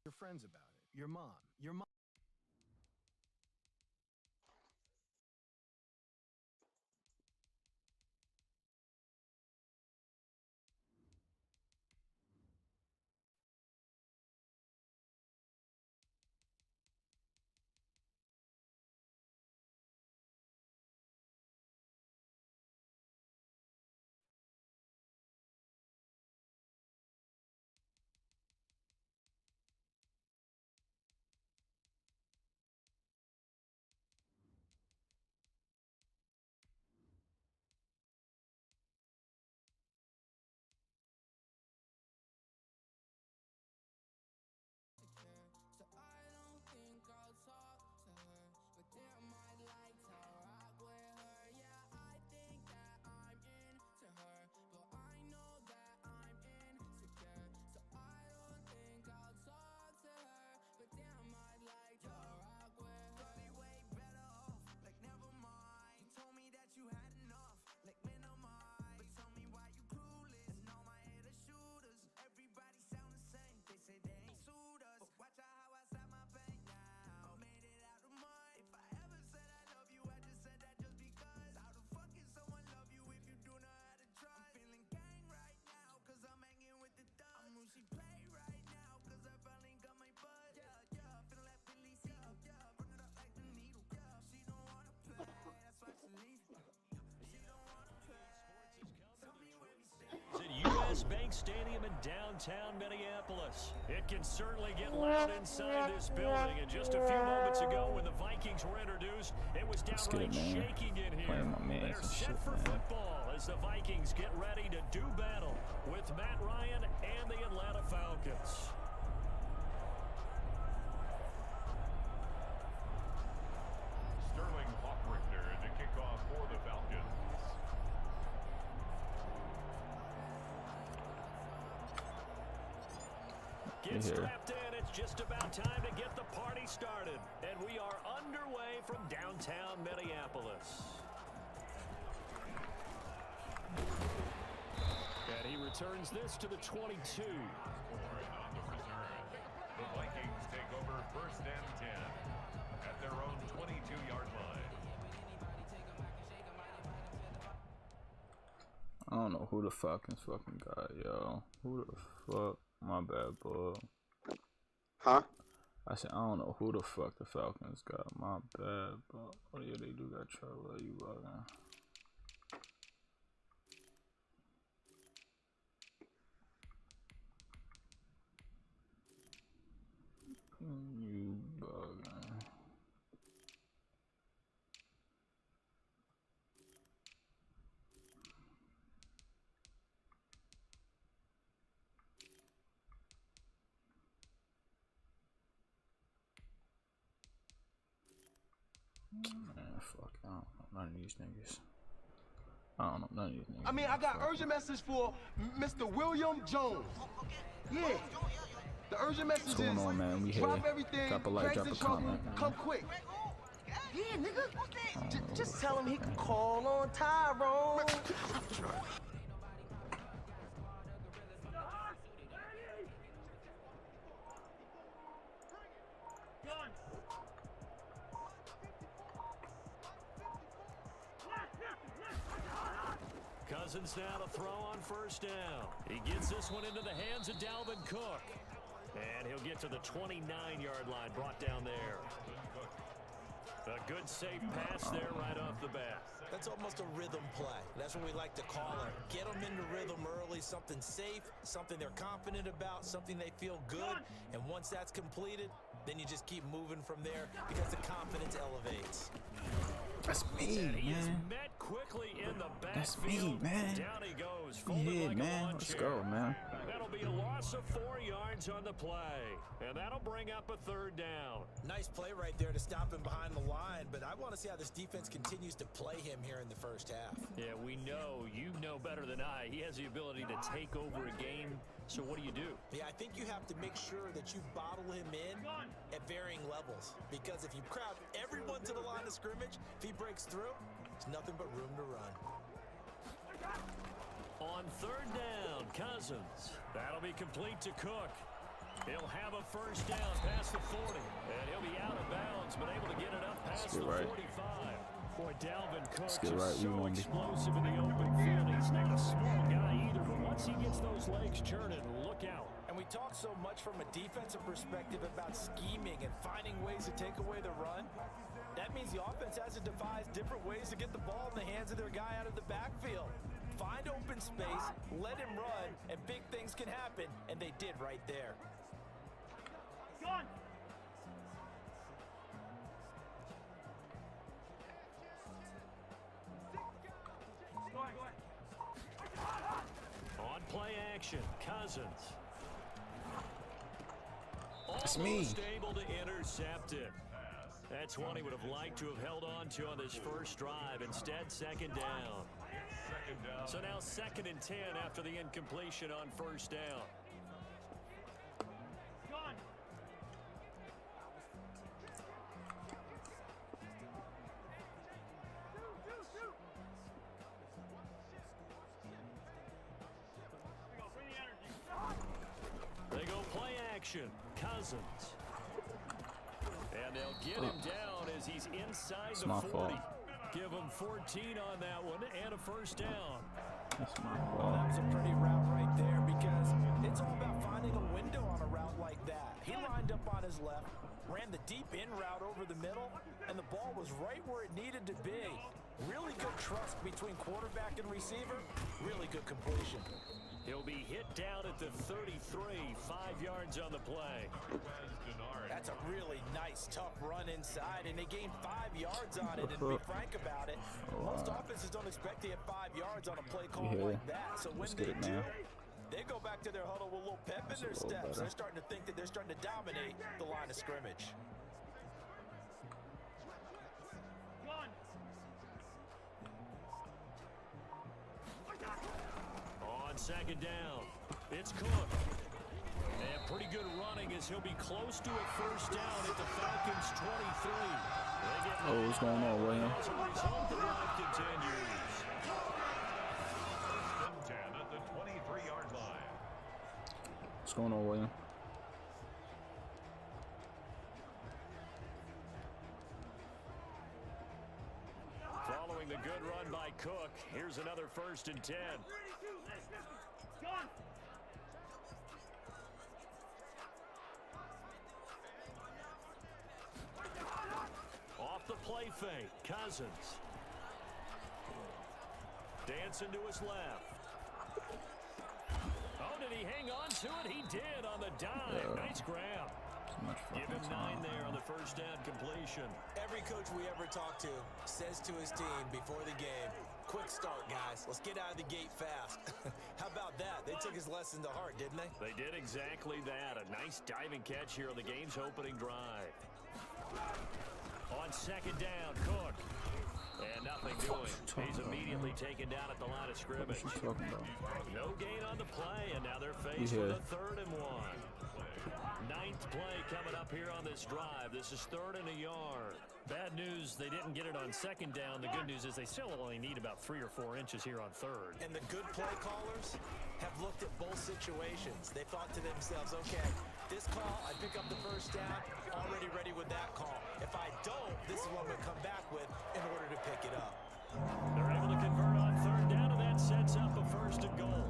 your friends about it. Your mom. Your mom. Bank Stadium in downtown Minneapolis. It can certainly get loud inside this building. And just a few moments ago, when the Vikings were introduced, it was downright shaking in here. They're set for football as the Vikings get ready to do battle with Matt Ryan and the Atlanta Falcons. Sterling Hawkrichter in the kickoff for the Falcons. Get strapped in. It's just about time to get the party started. And we are underway from downtown Minneapolis. And he returns this to the 22. The Vikings take over 1st and 10 at their own 22-yard line. I don't know who the Falcons fucking got, yo. Who the fuck? My bad, bro. Huh? I said, I don't know who the fuck the Falcons got. My bad, bro. Oh, yeah, they do got trouble. You bugging. You bugging. Man, fuck, I don't know none of these niggas. I don't know none of these niggas. I mean, I got urgent message for Mr. William Jones. Yeah. The urgent message What's going on, man? We here. drop everything, Drop a like, drop a comment, man. come quick. Yeah, nigga. Just tell him he can call on Tyrone. Cousins now to throw on 1st down. He gets this one into the hands of Dalvin Cook. And he'll get to the 29-yard line, brought down there. A good safe pass there right off the bat. That's almost a rhythm play. That's what we like to call it. Get them into rhythm early, something safe, something they're confident about, something they feel good. And once that's completed, then you just keep moving from there because the confidence elevates. That's me, and he is man. met quickly in the backfield. That's me, man. Down he goes. Yeah, Like man. Let's go, man. That'll be a loss of 4 yards on the play. And that'll bring up a 3rd down. Nice play right there to stop him behind the line, but I want to see how this defense continues to play him here in the 1st half. Yeah, we know. You know better than I. He has the ability to take over a game. So what do? Yeah, I think you have to make sure that you bottle him in at varying levels. Because if you crowd everyone to the line of scrimmage, if he breaks through, there's nothing but room to run. On 3rd down, Cousins. That'll be complete to Cook. He'll have a first down past the 40, and he'll be out of bounds, but able to get it up past the 45. Boy, Dalvin Cook is so explosive in the open field. He's not a small guy either, but once he gets those legs churning, look out. And we talk so much from a defensive perspective about scheming and finding ways to take away the run. That means the offense has to devise different ways to get the ball in the hands of their guy out of the backfield. Find open space, let him run, and big things can happen, and they did right there. Gone. On play action, Cousins. That's almost able to intercept it. That's one he would have liked to have held on to on this first drive. Instead, second down. So now 2nd and 10 after the incompletion on first down. They go play action. Cousins. And they'll get him down as he's inside the 40. Give him 14 on that one and a first down. That's my fault. Well, that was a pretty route right there because it's all about finding a window on a route like that. He lined up on his left, ran the deep in route over the middle, and the ball was right where it needed to be. Really good trust between quarterback and receiver. Really good completion. He'll be hit down at the 33, 5 yards on the play. That's a really nice, tough run inside, and they gained 5 yards on it. And to be frank about it, most offenses don't expect to hit 5 yards on a play call like that. So when they do, they go back to their huddle with a little pep in their steps. They're starting to think that they're starting to dominate the line of scrimmage. On second down, it's Cook. And pretty good running as he'll be close to a first down at the Falcons' 23. Oh, what's going on, William? As a result, the drive continues. First and 10 at the 23-yard line. What's going on, William? Following the good run by Cook, here's another 1st and 10. Off the play fake, Cousins. Dancing to his left. Oh, did he hang on to it? He did on the dime. Nice grab. Give him 9 there on the first down completion. Every coach we ever talk to says to his team before the game, quick start, guys. Let's get out of the gate fast. How about that? They took his lesson to heart, didn't they? They did exactly that. A nice diving catch here on the game's opening drive. On second down, Cook. And nothing doing. He's immediately taken down at the line of scrimmage. No gain on the play, and now they're faced with a 3rd and 1. 9th play coming up here on this drive. This is 3rd and a yard. Bad news, they didn't get it on second down. The good news is they still only need about 3 or 4 inches here on 3rd. And the good play callers have looked at both situations. They thought to themselves, okay, this call, I pick up the first down, already ready with that call. If I don't, this is what I'm going to come back with in order to pick it up. They're able to convert on 3rd down, and that sets up a 1st and goal.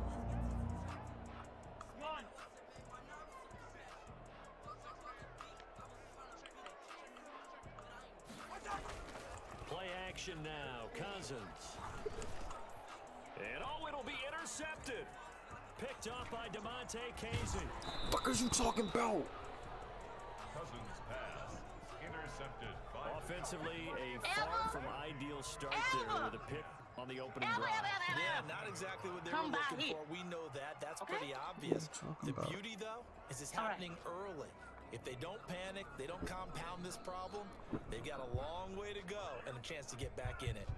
Play action now, Cousins. And oh, it'll be intercepted. Picked up by Casey. What the fuck are you talking about? Cousins pass intercepted. Offensively, a far from ideal start there with a pick on the opening drive. Yeah, not exactly what they were looking for. We know that. That's pretty obvious. The beauty, though, is it's happening early. If they don't panic, they don't compound this problem, they've got a long way to go and a chance to get back in it.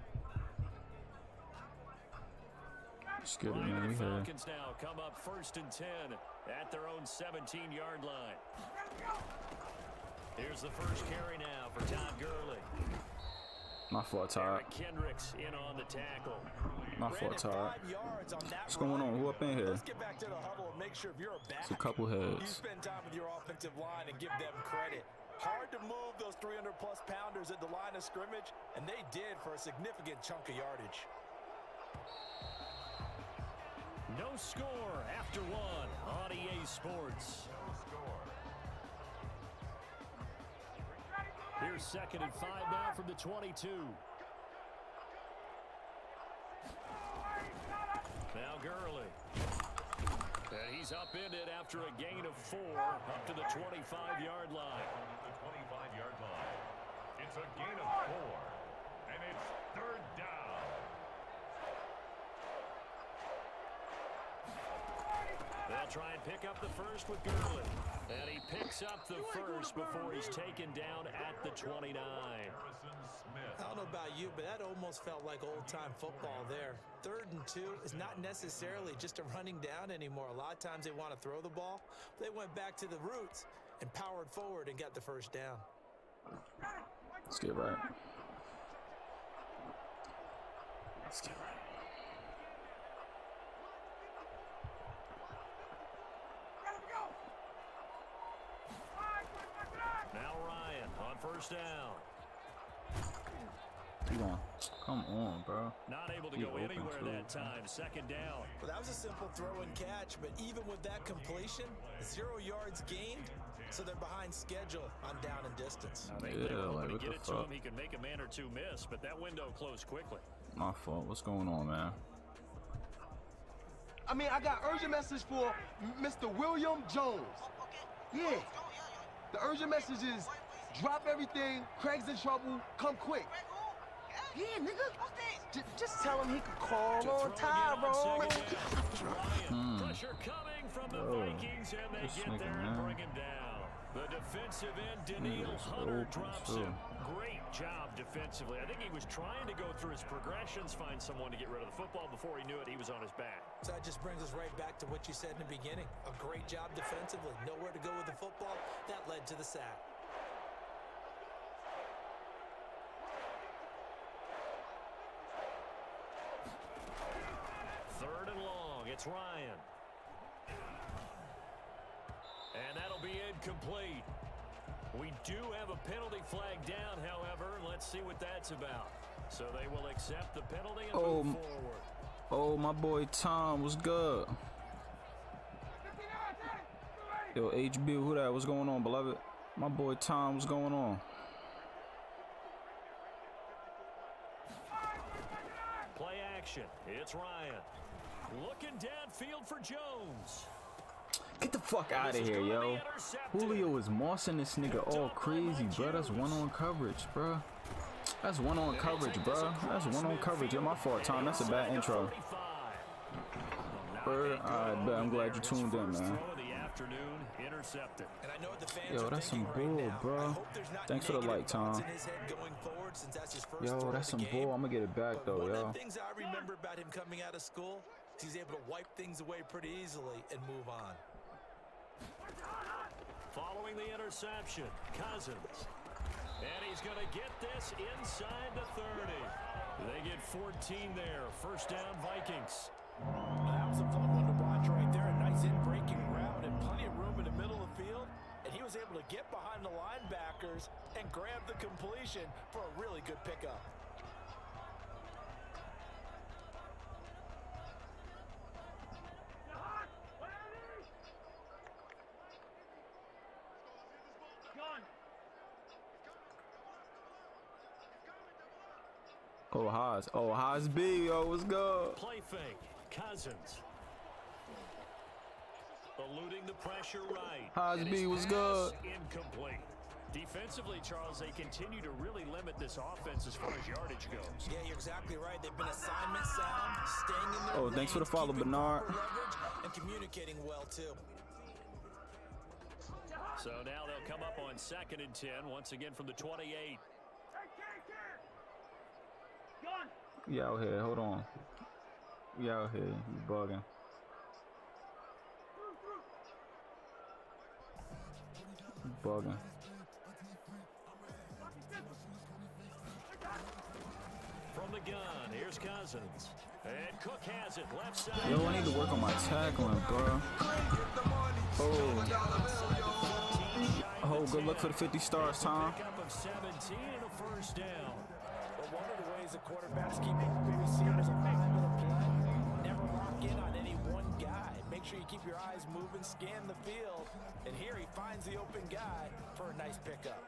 It's good, The man. Falcons now come up 1st and 10 at their own 17-yard line. Here's the first carry now for Todd Gurley. My fault, Todd. Kendricks in on the tackle. My fault, Todd. What's going on? Who up in here? Let's get back to the huddle and make sure if you're a back, It's a couple you heads. spend time with your offensive line and give them credit. Hard to move those 300-plus pounders at the line of scrimmage, and they did for a significant chunk of yardage. No score after one on EA Sports. No score. Here's 2nd and 5 now from the 22. Now Gurley. And he's upended after a gain of 4 up to the 25-yard line. The 25-yard line. It's a gain of 4, and it's 3rd down. They'll try and pick up the first with Gurley. And he picks up the first before he's taken down at the 29. Harrison Smith. I don't know about you, but that almost felt like old-time football there. 3rd and 2 is not necessarily just a running down anymore. A lot of times they want to throw the ball. They went back to the roots and powered forward and got the first down. Let's get right. Let's get right. Now Ryan on first down. Come on. Come on, bro. Not able to You go open anywhere too. that time. 2nd down. Well, that was a simple throw and catch, but even with that completion, 0 yards gained, so they're behind schedule on down and distance. I think Yeah, they were hoping like, to what get the it to fuck? him. He could make a man or two miss, but that window closed quickly. My fault. What's going on, man? I mean, I got urgent message for Mr. William Jones. Yeah. The urgent message is drop everything, Craig's in trouble, come quick. Yeah, nigga. Just tell him he can call To on throw Tyrone. again on 2nd down. Ryan, pressure coming from the Oh, Vikings, and they this get nigga, there and man. bring him down. The defensive end, Nigga Daniil is Hunter, open, drops too. him. Great job defensively. I think he was trying to go through his progressions, find someone to get rid of the football. Before he knew it, he was on his back. So that just brings us right back to what you said in the beginning. A great job defensively. Nowhere to go with the football. That led to the sack. Third and long. It's Ryan. And that'll be incomplete. We do have a penalty flag down, however. Let's see what that's about. So they will accept the penalty and move forward. Oh, my boy Tom was good. Yo, HB, who that? What's going on, beloved? My boy Tom, what's going on? Play action. It's Ryan. Looking downfield for Jones. Get the fuck out of here, yo. Julio is mossing this nigga all crazy, bro. That's one-on coverage, bro. That's one-on coverage, bro. That's one-on coverage. Yo, my fault, Tom. That's a bad intro. Bro, alright, bet. I'm glad you tuned in, man. Yo, that's some bull, bro. Thanks for the like, Tom. Yo, that's some bull. I'm gonna get it back, though, yo. One yo. of the things I remember about him coming out of school is he's able to wipe things away pretty easily and move on. Following the interception, Cousins. And he's going to get this inside the 30. They get 14 there. First down, Vikings. That was a fun one to watch right there. A nice in-breaking route and plenty of room in the middle of the field. And he was able to get behind the linebackers and grab the completion for a really good pickup. Oh, Haas. Oh, Haas B, yo, what's good? Play fake. Cousins. Eluding the pressure right. Haas B, what's good? Incomplete. Defensively, Charles, they continue to really limit this offense as far as yardage goes. Yeah, you're exactly right. They've been assignment sound, staying in their Oh, thanks for the lanes, follow, keeping Bernard. proper leverage, and communicating well, too. So now they'll come up on 2nd and 10, once again from the 28. We out here, hold on. We out here, you bugging. You bugging. gun. Here's Cousins. And Cook has it left side. Yo, I need to work on my tackling, bro. Oh, good luck for the 50 stars, Tom. Pickup of 17 and a first down. Well, one of the ways the quarterbacks keep open receivers alive in a play, never lock in on any one guy. Make sure you keep your eyes moving, scan the field, and here he finds the open guy for a nice pickup.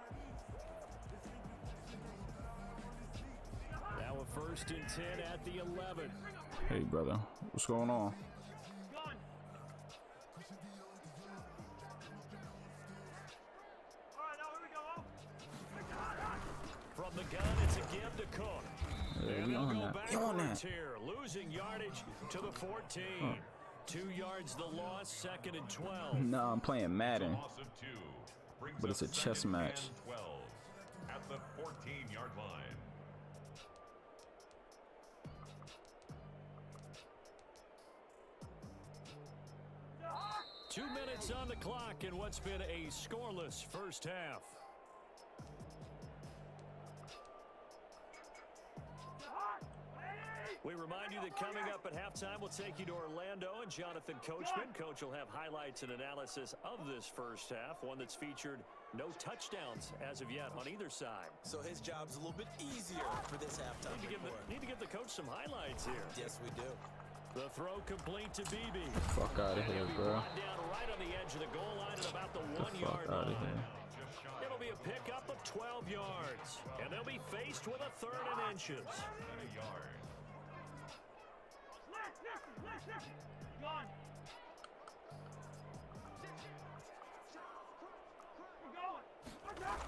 Now a first and 10 at the 11. Hey, brother, what's going on? Gun. All right, now here we go. From the gun, it's a give to Cook. Yeah, And we they'll on go that. We on backwards that. here, losing yardage to the 14. 2 yards the loss, second and 12. Nah, I'm playing Madden. Loss of 2. Brings But it's up a chess second match. and 12 at the 14-yard line. Two minutes on the clock in what's been a scoreless first half. We remind you that coming up at halftime, we'll take you to Orlando and Jonathan Coachman. Coach will have highlights and analysis of this first half, one that's featured no touchdowns as of yet on either side. So his job's a little bit easier for this halftime report. Need to give the coach some highlights here. Yes, we do. The throw complete to Beebe. Fuck out of here, bro. Brought down right on the edge of the goal line at about the Fuck 1 yard out of line. here. It'll be a pickup of 12 yards, and they'll be faced with a third and inches. And a yard. Gun. We're going.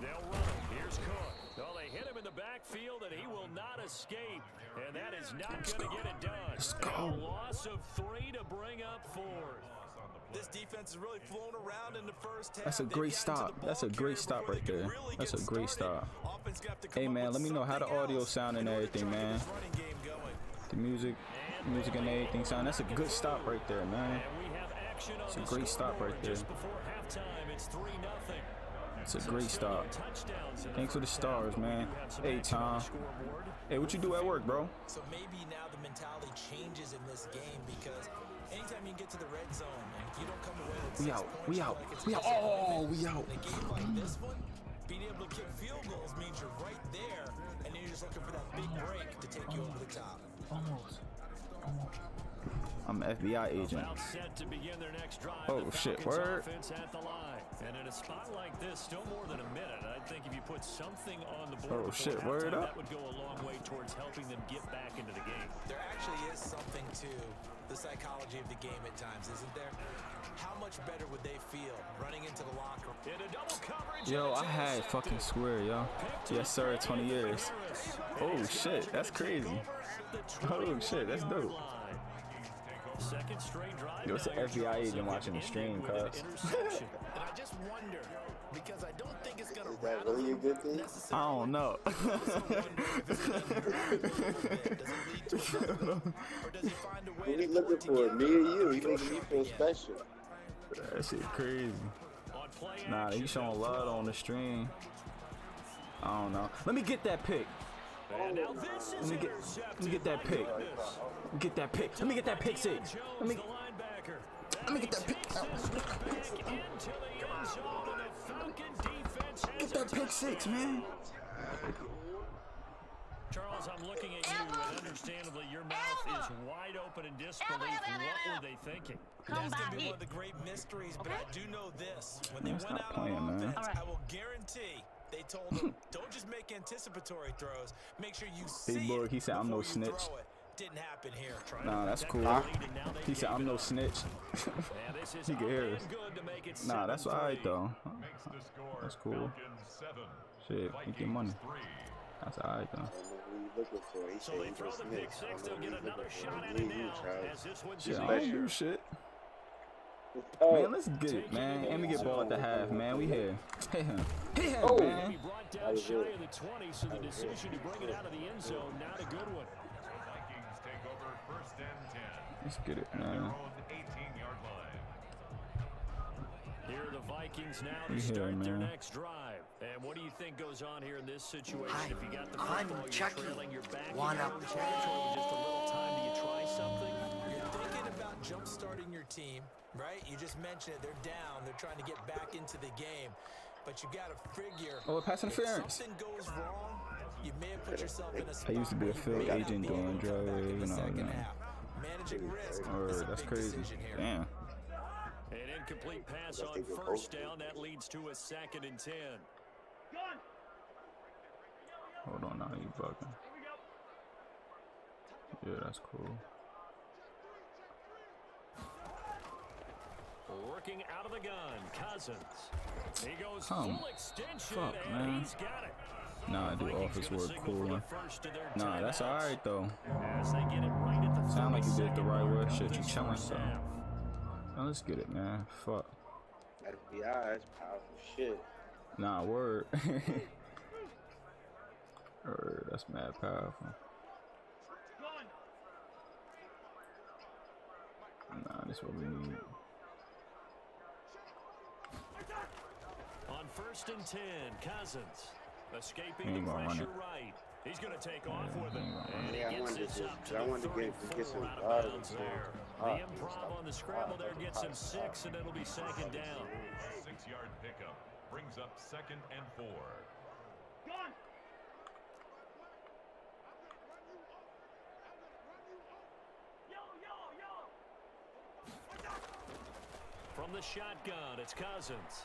They'll run it. Here's Cook. Well, they hit him in the backfield, and he will not escape. And that is not going to get it done. Let's And go. a loss of 3 to bring up 4th. This defense is really flown around in the first half. That's a great stop. That's a great stop right there. That's a great stop. Hey, man, let me know how the audio sound and everything, man. The music and everything sound. That's a good stop right there, man. And we have action on It's a the great stop scoreboard right there. Just before halftime, it's 3-0. It's a great stop. Thanks for the stars, man. Hey, Tom. Hey, what you do at work, bro? So maybe now the mentality changes in this game because anytime you get to the red zone and if you don't come away with 6 points, We out. like it's We out. disappointment. Oh, we out. In a game like this one, being able to kick field goals means you're right there, and then you're just looking for that big break to take you over the top. Almost. I'm an FBI agent. About set to begin their next drive. Oh, The shit, Falcons word. offense at the line. And in a spot like this, still more than a minute. I think if you put something on the board Oh, before shit, word halftime, up. that would go a long way towards helping them get back into the game. There actually is something to the psychology of the game at times, isn't there? How much better would they feel running into the locker room? In a double coverage, Yo, and I it's had intercepted. fucking square, yo. Yes, sir, 20 years. Oh, shit, that's crazy. Oh, shit, that's dope. Second straight drive. Yo, it's an now. FBI agent Charles watching the ended stream, with an cuz. interception. And I just wonder, because I don't think it's going to Is that really a good thing? I don't know. Does it lead to another one? Or does he find a way Who he to looking pull it for? together Me or you? He and go making me sharp feel again? special. That shit crazy. On play Nah, action, you showing love on the stream. I don't know. Let me get that pick. And now this is Let me get that intercepted. pick. My goodness. Get that pick. Let me get that pick six. Let me The linebacker. let me get that pick. Back into the end zone, and the Falcon defense has Get that it. pick six, man. Charles, I'm looking at you, and understandably, your mouth is wide open in disbelief. What were they thinking? That's going to be one of the great mysteries, but I do know this. When they Let's went not out play on him, man. offense, I will guarantee they told them, don't just make anticipatory throws. Make sure you see Bug, it he said, "I'm no before you snitch." throw it. Didn't happen here. Nah, that's cool. He said, I'm no snitch. He can hear us. Nah, that's alright, though. Makes the score That's cool. Falcons 7. Shit, he get money. Vikings 3. That's alright, though. I don't know who you looking for. He So said they he throw was the snitch. pick I six. don't They'll know get who you another looking shot for. at Me it and you, now, Charles. as this one's Shit, I in don't the do air. shit. Oh, Man, let's get it, man. And we get ball at the half, man. We here. Hit him. Hit him, Oh. man. He brought down shy of the 20, so the decision to bring it out of the end zone, not a good one. Vikings take over first and 10 Let's get it, at their man. own 18-yard line. Here are the Vikings now We to here, start their man. next drive. And what do you think goes on here in this situation? Hi, If you got the I'm football, you're Chucky. trailing, you're back in Wanna your own territory with just a little time. Do you try something? You're thinking about jump-starting your team, right? You just mentioned it. They're down. They're trying to get back into the game. But you got to figure, Oh, pass if interference. something goes wrong, you may have put yourself in a spot I used to be a where you field may not agent be able doing to come back driveway, in the you know, second yeah. half. Managing risk Or is a that's big crazy. decision here. Damn. An incomplete pass on first down. That leads to a 2nd and 10. Gun. Hold on, now you bugging. Yeah, that's cool. Working out of the gun, Cousins. He goes Come. full extension, Fuck, and man. he's got it. Nah, I do Vikings office gonna work signal cool. for the first of their Nah, that's timeouts. alright though. As they get it right at the Sound like you did the 32nd right mark way. of Shit, you this chilling, first so. half. Now let's get it, man. Fuck. FBI, that's powerful shit. Nah, word. Word, that's mad powerful. Gun. Nah, this what we need. On 1st and 10, Cousins escaping He the ain't gonna run pressure it. right. He's going to take off Yeah, with he it. ain't gonna run And it. Yeah, I he wanted gets to this just- up to I the wanted to get 34 some out of guard bounds and there. stuff. The Ah, improv on the scramble there gets him 6, and it'll be 2nd down. 6-yard pickup brings up 2nd and 4. Gun. Yellow. From the shotgun, it's Cousins.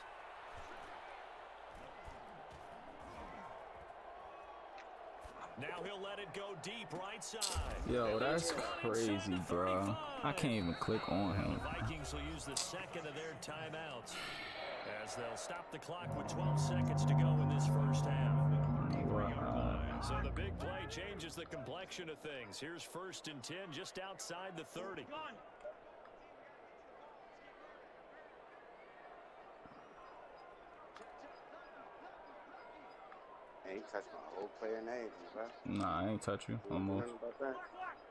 Now he'll let it go deep right side. Yo, that's crazy, bro. I can't even click on him. The Vikings will use the 2nd of their timeouts as they'll stop the clock with 12 seconds to go in this first half. Wow. So the big play changes the complexion of things. Here's 1st and 10 just outside the 30. Gun. Hey, he touched my whole player name, bro. Nah, I ain't touch you. Almost. Nothing about that.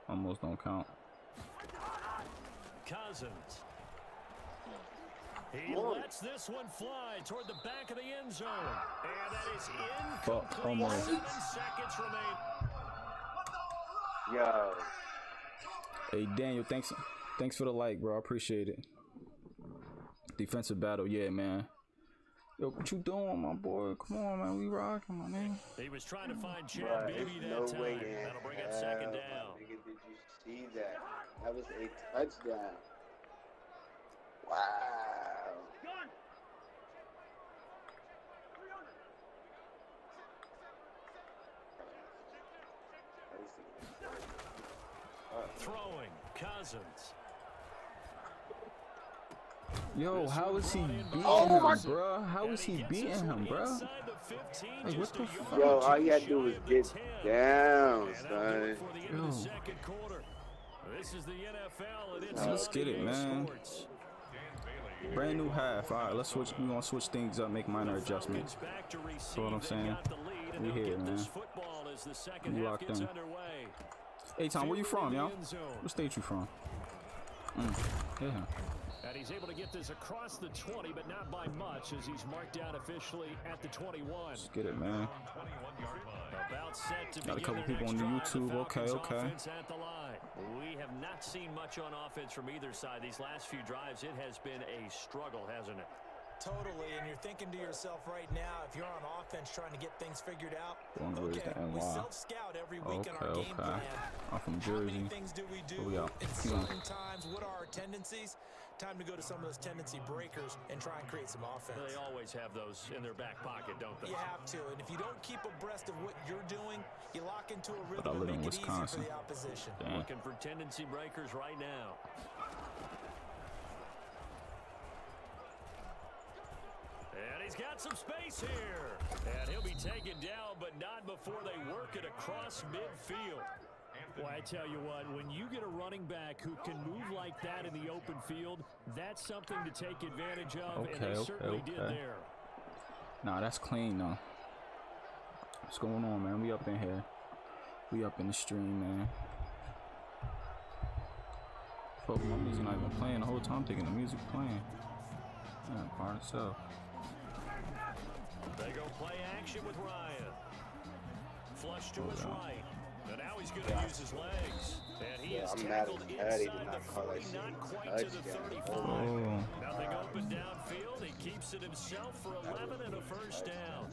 Almost don't count. Cousins. He lets this one fly toward the back of the end zone. And that is incomplete. Fuck, almost. 7 seconds remain. Yo, Hey, Daniel, thanks for the like, bro. I appreciate it. Defensive battle, yeah, man. Yo, what you doing, my boy? Come on, man. We rocking, my nigga. He was trying to find Chad bruh, Beebe there's that no time. way in That'll bring up hell, 2nd my down. nigga, did you see that? That was a touchdown. Wow. Gun. Throwing, Cousins. Yo, how is he beating Oh my him, bro? How is he beating him, bro? Inside the 15, Like, what just the a fuck? yard Yo, or all two you gotta do shy is of get the 10. down, And that'll do it son. for the end of the Yo. 2nd quarter. This is the NFL, and it's Let's on get it, EA man. Sports. Brand new half. All right, let's switch. We gonna switch things up, make minor adjustments. Falcons back to receive. That's what I'm They've saying. got the lead, and We they'll here, get this man. football as the second We half locked gets in. underway. Hey, Tom, where you from, yo? End zone. What state you from? Yeah. And he's able to get this across the 20, but not by much, as he's marked down officially at the 21. Let's get it, man. 21-yard line. About set to Got a begin couple their people on next the drive. YouTube. The Okay, Falcons okay. offense at the line. We have not seen much on offense from either side these last few drives. It has been a struggle, hasn't it? Totally, and you're thinking to yourself right now, if you're on offense trying to get things figured out, Going to raise okay, the we NY. self-scout every week in our Okay, game okay. plan. I'm from How many Jersey. things do we do? Where we at? And Keep going. sometimes, what are our tendencies? Time to go to some of those tendency breakers and try and create some offense. They always have those in their back pocket, don't they? You have to, and if you don't keep abreast of what you're doing, you lock into a But I rhythm live and in make it easy for Wisconsin. the opposition. Damn. Looking for tendency breakers right now. And he's got some space here. And he'll be taken down, but not before they work it across midfield. Well, I tell you what, when you get a running back who can move like that in the open field, that's something to take advantage of, and they certainly did there. Nah, that's clean, though. What's going on, man? We up in here. We up in the stream, man. Fuck, my music not even playing the whole time, thinking the music playing. Yeah, part itself. They go play action with Ryan. Flush to his right. And now he's going to use his legs. And he is I'm mad tackled at Patty inside to the not call 40, that shit not a quite to the touchdown. 35. Oh. Nothing open downfield. He keeps it himself for 11 and a first down.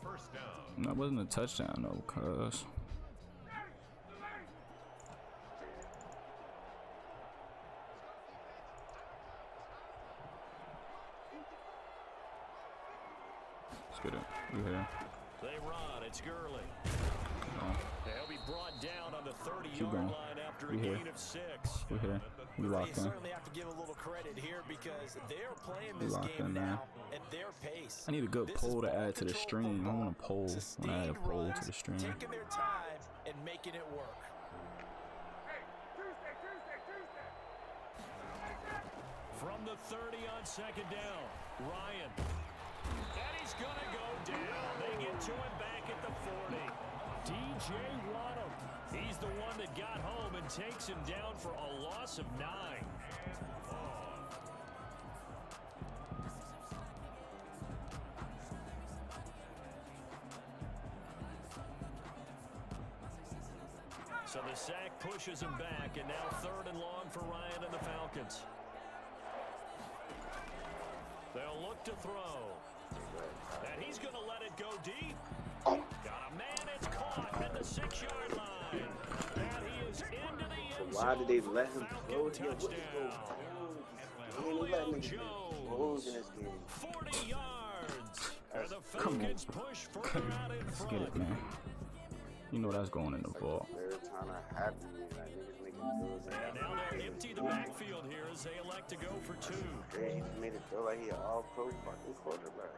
First down. That wasn't a touchdown though, cuz. Let's get it. We here. They run. It's Gurley. They'll be brought down on the 30-yard going. line after a We here. gain of 6. We here. We They locked in. certainly have to give a little credit here because they're playing We this locked game in, man. now at their pace. I need a good This is poll to ball add to the control stream. I football. want a poll when I add a Sustained poll runs, to the stream. taking their time and making it work. From the 30 on second down, Ryan. And he's going to go down. They get to him back at the 40. DJ Waddle. He's the one that got home and takes him down for a loss of 9. So the sack pushes him back, and now 3rd and long for Ryan and the Falcons. They'll look to throw. And he's going to let it go deep. Got a man, it's caught at the 6-yard line. And he is into the end zone. Why did they let him throw Falcon here? What is touchdown. going on? They let Julio niggas get Jones, in this game. 40 yards. And the Come on. Falcons push further out in Let's front. get it, man. You know that's going in the vault. They're trying to happy me. Like, niggas making throws. And now they'll empty the backfield here as they elect to go for 2. He just made it feel like he an all-pro fucking quarterback.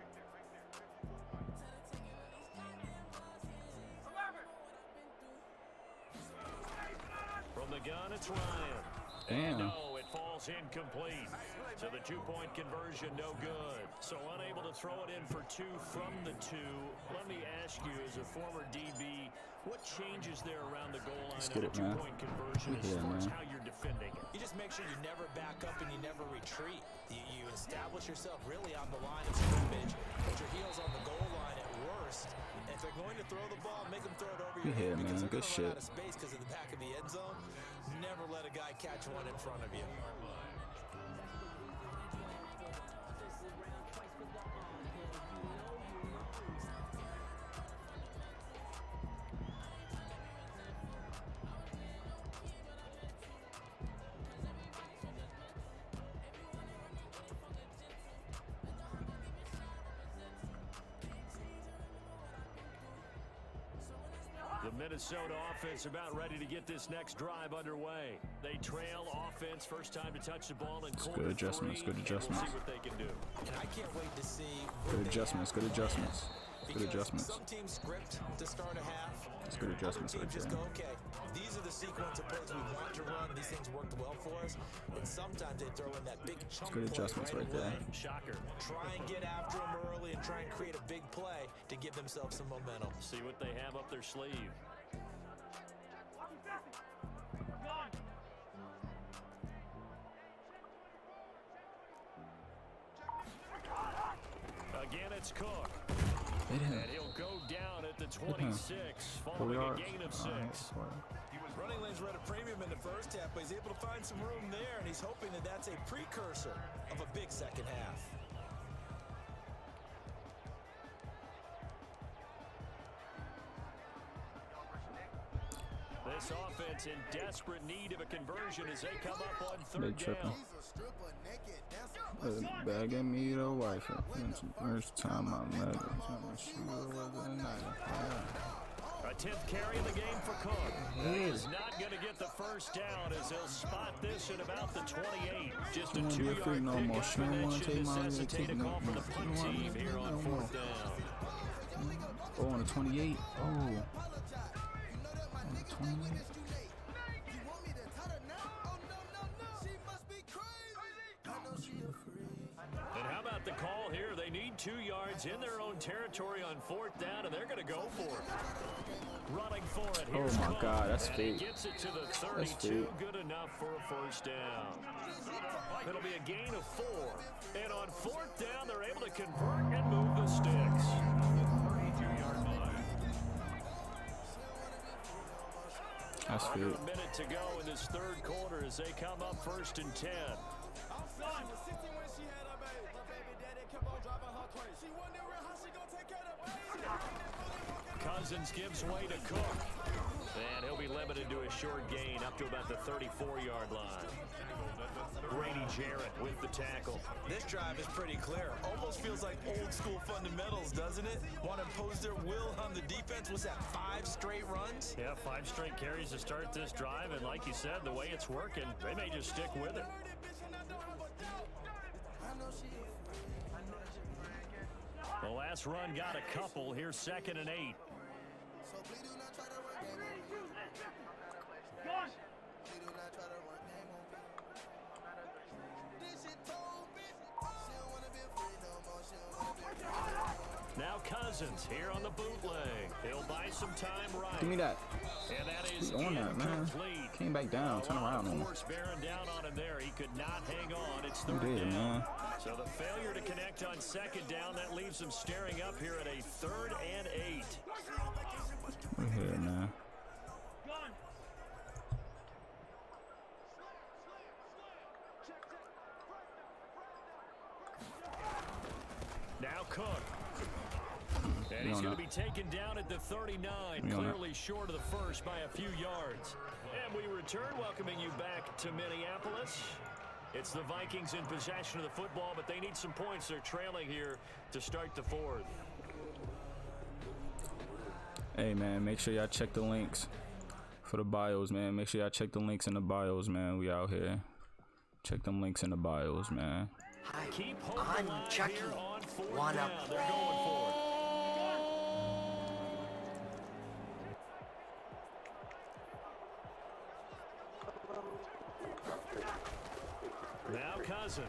From the gun, it's Ryan. Damn. No, it falls incomplete. So the 2-point conversion, no good. So unable to throw it in for 2 from the 2. Let me ask you, as a former DB, what changes there around the goal line get on a it, man. 2-point conversion We as here, far as man. how you're defending it? You just make sure you never back up and you never retreat. You establish yourself really on the line of scrimmage, put your heels on the goal line at worst. And if they're going to throw the ball, make them throw it over your here, head because man. they're Good going to run shit. out of space because of the back of the end zone. Never let a guy catch one in front of you. The Minnesota offense about ready to get this next drive underway. They trail offense, first time to touch the ball in quarter good adjustments, 3. good And we'll adjustments. see what they can do. And I can't wait to see Good adjustments, good adjustments. Good because adjustments. some teams script to start a half. That's good adjustments Other right teams just there. go, okay, these are the sequence of plays we want to run. These things worked well for us. And sometimes they throw in that big chunk good play adjustments right there. away. Shocker. Try and get after them early and try and create a big play to give themselves some momentum. See what they have up their sleeve. Again, it's Cook. Hit him. And he'll go down at the 26, following a gain of 6. Running lanes were at a premium in the first half, but he's able to find some room there, and he's hoping that that's a precursor of a big second half. This offense in desperate need of a conversion as they come up on They 3rd tripping. down. Begging me to wife it. First time I met her. She was a night. A 10th carry in the game for Cook. He is not going to get the first down as he'll spot this at about the 28. Just a Don't be 2-yard afraid no more. pickup, She don't and that wanna should take mine, necessitate a take call no for the more. punt She don't team wanna here take on no 4th more. down. Oh, on the 28. Oh. On the 28. And how about the call here? They need 2 yards in their own territory on 4th down, and they're going to go for it. Running for it. Oh Here's my Cook, God, that's and he fake. gets it to the That's 32. fake. Good enough for a first down. It'll be a gain of 4. And on 4th down, they're able to convert and move the sticks. 32-yard line. That's Under good. a minute to go in this 3rd quarter as they come up 1st and 10. Cousins gives way to Cook. And he'll be limited to a short gain up to about the 34-yard line. Grady Jarrett with the tackle. This drive is pretty clear. Almost feels like old school fundamentals, doesn't it? Want to impose their will on the defense. Was that 5 straight runs? Yeah, 5 straight carries to start this drive. And like you said, the way it's working, they may just stick with it. The last run got a couple. Here's 2nd and 8. Now Cousins here on the bootleg. He'll buy some time right. Give me that. And that is On that, man. incomplete. Came back down. Turn around on him. Force bearing down on him there. He could not hang on. It's You 3rd did, down. man. So the failure to connect on 2nd down, that leaves them staring up here at a 3rd and 8. We're here, man. Now Cook. And he's going to be taken down at the 39, clearly short of the first by a few yards. And we return, welcoming you back to Minneapolis. It's the Vikings in possession of the football, but they need some points. They're trailing here to start the 4th. Hey, man, make sure y'all check the links for the bios, man. Make sure y'all check the links in the bios, man. We out here. Check them links in the bios, man. Hi, Keep hope I'm alive Chucky. here on 4th Wanna down. They're going for it. Now Cousins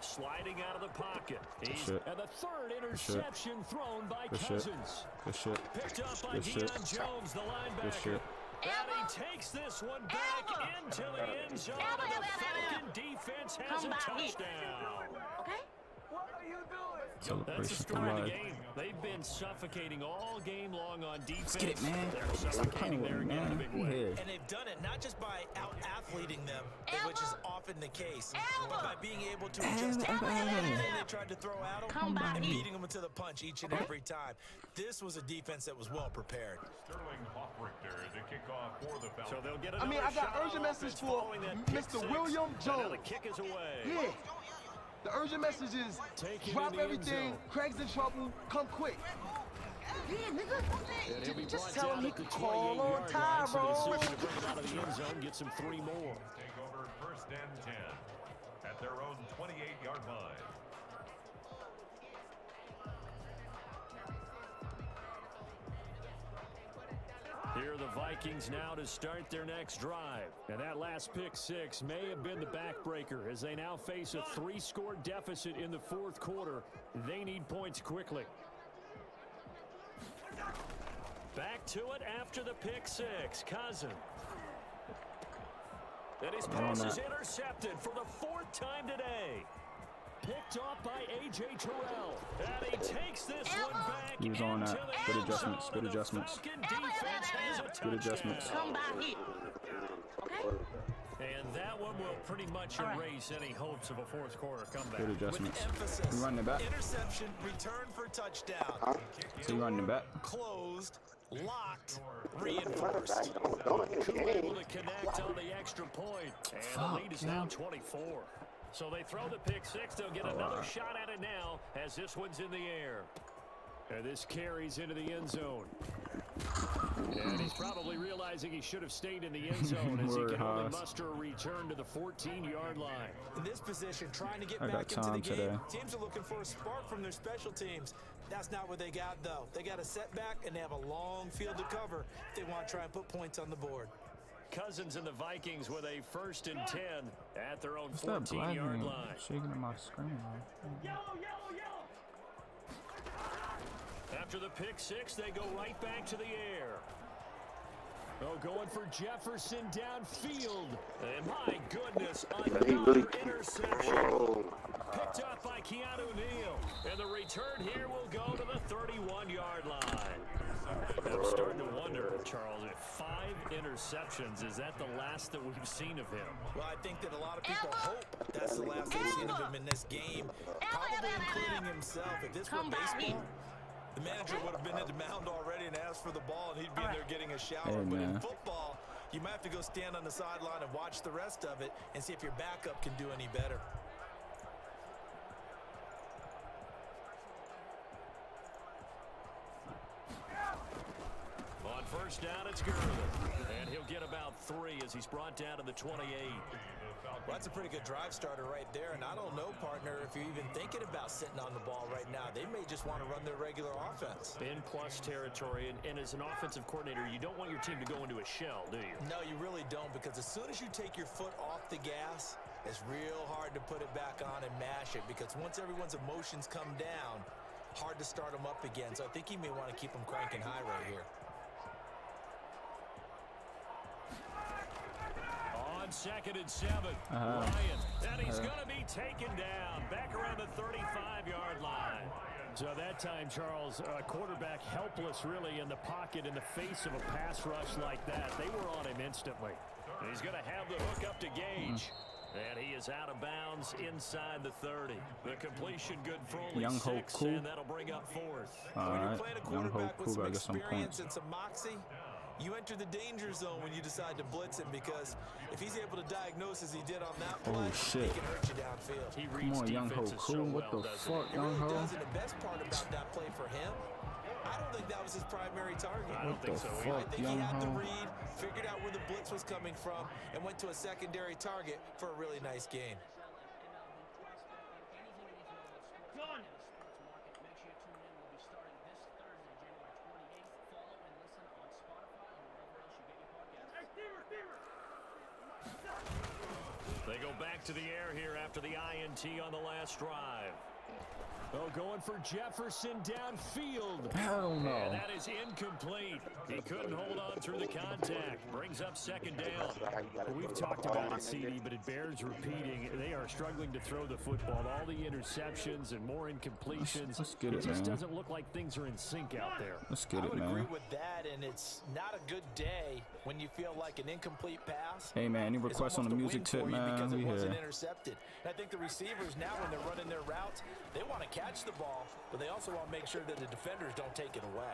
sliding out of the pocket. He's shit. and the 3rd interception thrown by Cousins. Good shit. Picked up by Good shit. Deion Jones, the Good linebacker. shit. And he takes this one back into the end zone. And the Falcon defense has a touchdown. Okay? That's the Celebration for story of the life. game. They've been suffocating all game long on defense. Let's get it, man. They're suffocating there again in a big way. Yeah. And they've done it not just by out-athleting them, which is often the case, but by being able to adjust to everything they tried to throw at them and beating them to the punch each and every time. This was a defense that was well prepared. Sterling Hoffrichter, the kickoff for the Falcons. So they'll get I another mean, I got shot urgent on message offense for following that kick Mr. six. William And now Jones. the kick is away. Yeah. The urgent message is Taken drop in the end everything. zone. Craig's in trouble. Come quick. Yeah, And he'll be nigga. Just brought tell down him he at the can call 28-yard on line, time, so the bro. decision to bring him out of the end zone gets him 3 more. Take over 1st and 10 at their own 28-yard line. Here are the Vikings now to start their next drive. And that last pick 6 may have been the backbreaker as they now face a 3-score deficit in the 4th quarter. They need points quickly. Back to it after the pick 6. Cousin. And his pass is intercepted for the 4th time today. Picked off by A.J. Terrell. And he takes this one back. He was on that. into the Good end adjustments. zone, Good and the adjustments. Falcon defense has a Good touchdown. adjustments. Come back here. Okay? And that one will pretty much erase any hopes of a 4th quarter comeback. Good With adjustments. emphasis, You running it back? interception, return for touchdown. So you running it back? Closed, locked, reinforced. Cool able to connect on the extra point. And the lead is now 24. So they throw the pick 6. They'll get another shot at it now as this one's in the air. And this carries into the end zone. And he's probably realizing he should have stayed in the end zone as he Word, can only Haas. muster a return to the 14-yard line. In this position, trying to get I got back into the time game, today. teams are looking for a spark from their special teams. That's not what they got, though. They got a setback, and they have a long field to cover if they want to try and put points on the board. Cousins and the Vikings with a 1st and 10 at their own What's that black 14-yard man line. shaking in my screen? Yellow, yellow, yellow. After the pick 6, they go right back to the air. Oh, going for Jefferson downfield. And my goodness, He really another interception. Picked up by Keanu Neal. And the return here will go to the 31-yard line. I'm starting to wonder, Charles, if 5 interceptions, is that the last that we've seen of him? Well, I think that a lot of people hope that's the last they've seen of him in this game, probably including himself. If this were baseball, the manager would have been at the mound already and asked for the ball, and he'd be in there getting a shower. But in football, you might have to go stand on the sideline and watch the rest of it and see if your backup can do any better. On first down, it's Gurley. And he'll get about 3 as he's brought down to the 28. Well, that's a pretty good drive starter right there. And I don't know, partner, if you're even thinking about sitting on the ball right now. They may just want to run their regular offense. In plus territory. And as an offensive coordinator, you don't want your team to go into a shell, do you? No, you really don't, because as soon as you take your foot off the gas, it's real hard to put it back on and mash it, because once everyone's emotions come down, hard to start them up again. So I think you may want to keep them cranking high right here. On 2nd and 7, Ryan, and he's going to be taken down back around the 35-yard line. So that time, Charles, quarterback helpless really in the pocket in the face of a pass rush like that. They were on him instantly. And he's going to have the hook up to Gage. And he is out of bounds inside the 30. The completion good for only 6, and that'll bring up 4th. When you're playing a quarterback with some experience and some moxie, you enter the danger zone when you decide to blitz him, because if he's able to diagnose as he did on that play, he can hurt you downfield. He reads defenses so well, what the fuck, Young Ho? And the best part about that play for him, I don't think that was his primary target. I don't think so. I think he had the read, figured out where the blitz was coming from, and went to a secondary target for a really nice gain. They go back to the air here after the INT on the last drive. Oh, going for Jefferson downfield. Hell no. And that is incomplete. He couldn't hold on through the contact. Brings up 2nd down. We've talked about it, CD, but it bears repeating. They are struggling to throw the football. All the interceptions and more incompletions. Let's get it, just man. Doesn't look like things are in sync out there. Let's get it, I would agree man. with that, and it's not a good day when you feel like an incomplete pass. Hey, man, any requests on the music tip, man? Because We it wasn't here. intercepted. And I think the receivers now, when they're running their routes, they want to catch the ball, but they also want to make sure that the defenders don't take it away.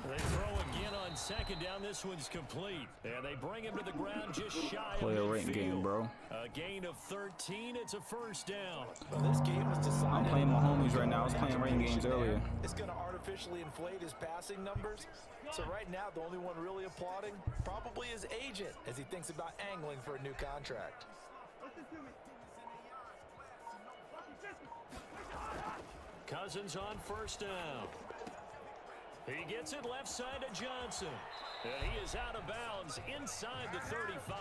They throw again on 2nd down. This one's complete. And they bring him to the ground just shy of Play a rating midfield. game, bro. A gain of 13. It's a first down. Well, this game was decided. I'm playing my homies right now. I was playing rating games earlier. It's going to artificially inflate his passing numbers. So right now, the only one really applauding probably his agent as he thinks about angling for a new contract. Cousins on first down. He gets it left side to Johnson. And he is out of bounds inside the 35.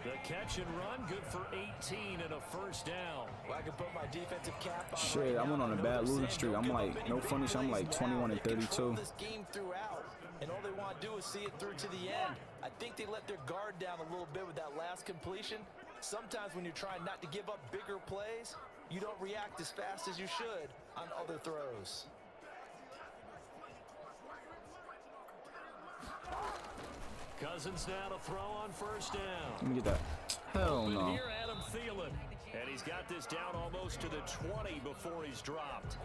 The catch and run good for 18 and a first down. Well, I can put my defensive cap on. Shit, I went on a bad losing streak. I'm like, no funny shit, I'm like 21 and 32. This game throughout, and all they want to do is see it through to the end. I think they let their guard down a little bit with that last completion. Sometimes when you're trying not to give up bigger plays, you don't react as fast as you should on other throws. Cousins now to throw on first down. Let me get that. Hell no. Here, Adam Thielen. And he's got this down almost to the 20 before he's dropped.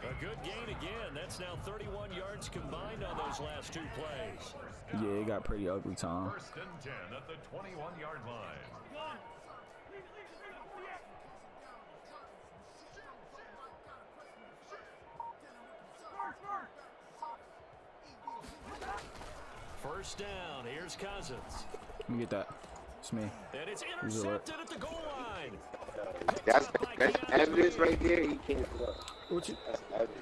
A good gain again. That's now 31 yards combined on those last 2 plays. Yeah, it got pretty ugly, Tom. 1st and 10 at the 21-yard line. First down. Here's Cousins. Let me get that. It's me. And it's intercepted at the goal line. That's evidence right there. He can't look. What you? That's evidence.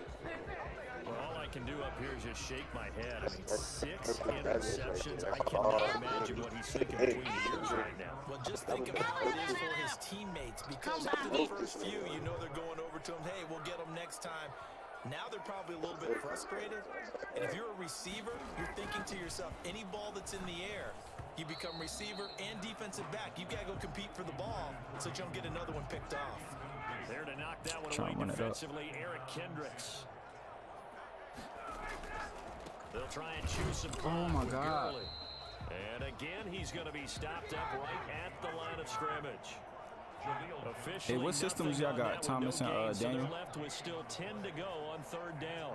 Well, all I can do up here is just shake my head. I mean, 6 interceptions. I cannot imagine what he's thinking between the ears right now. Well, just think of how it is for his teammates, because after the first few, you know they're going over to him, hey, we'll get them next time. Now they're probably a little bit frustrated. And if you're a receiver, you're thinking to yourself, any ball that's in the air, You become receiver and defensive back. You gotta go compete for the ball so you don't get another one picked off. There to knock that one away defensively, Eric Kendricks. They'll try and choose some clock. Oh my God. Gurley. And again, he's going to be stopped up right at the line of scrimmage. Hey, what systems y'all got, Thomas and Daniel? Left with still 10 to go on third down.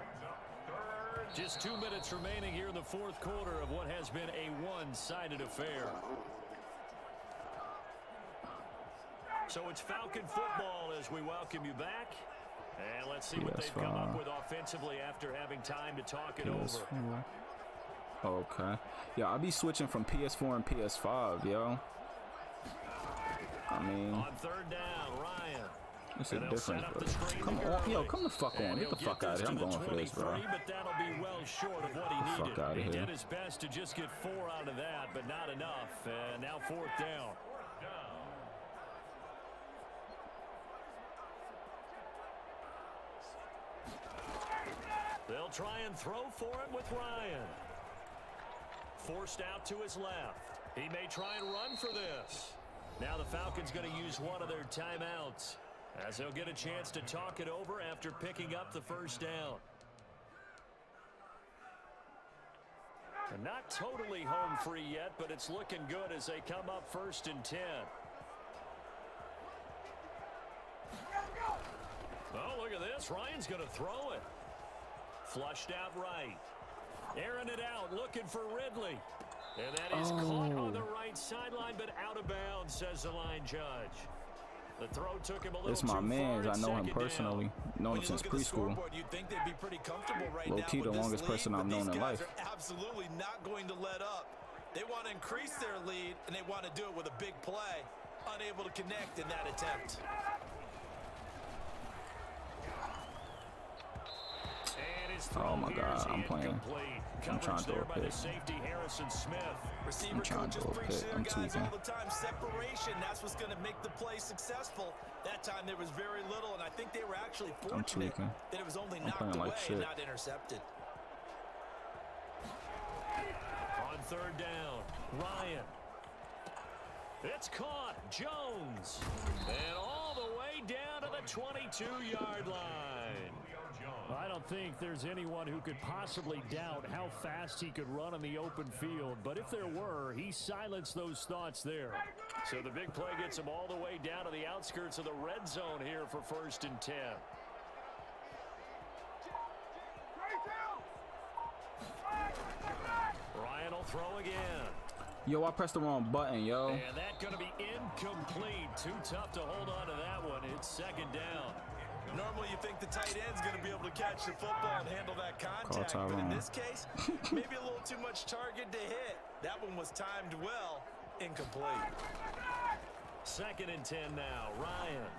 Just 2 minutes remaining here in the fourth quarter of what has been a one-sided affair. So it's Falcon football as we welcome you back. And let's see what they've come up with offensively after having time to talk it over. Okay. Yeah, I'll be switching from PS4 and PS5, yo. I mean, on third down, Ryan. It's a difference, bro. Come on, yo, come the fuck on. Get the fuck out of here. I'm going for this, bro. But that'll be well short of what he needed. Fuck out of here. He did his best to just get 4 out of that, but not enough. And now fourth down. They'll try and throw for it with Ryan. Forced out to his left. He may try and run for this. Now the Falcons going to use one of their timeouts as they'll get a chance to talk it over after picking up the first down. And not totally home free yet, but it's looking good as they come up 1st and 10. Oh, look at this. Ryan's going to throw it. Flushed out right. Airing it out, looking for Ridley. And that is caught on the right sideline, but out of bounds, says the line judge. The throw took him a little too far. This my man. I know him personally. Known him since preschool. You'd think they'd be pretty comfortable right Low key, now the longest person I've known in life. Are absolutely not going to let up. They want to increase their lead, and they want to do it with a big play. Unable to connect in that attempt. Oh my God, I'm playing. I'm trying to throw a pick. I'm trying to throw a pick. I'm tweaking. All the time. Separation, that's what's going to make the play successful. That time there was very little, and I think they were actually fortunate that it was only knocked away and not intercepted. On third down, Ryan. It's caught. Jones. And all the way down to the 22-yard line. I don't think there's anyone who could possibly doubt how fast he could run on the open field. But if there were, he silenced those thoughts there. So the big play gets him all the way down to the outskirts of the red zone here for 1st and 10. Ryan will throw again. Yo, I pressed the wrong button, yo. And that's going to be incomplete. Too tough to hold on to that one. It's 2nd down. Normally you think the tight end's going to be able to catch the football and handle that contact, but in this case, maybe a little too much target to hit. That one was timed well, incomplete. 2nd and 10 now, Ryan.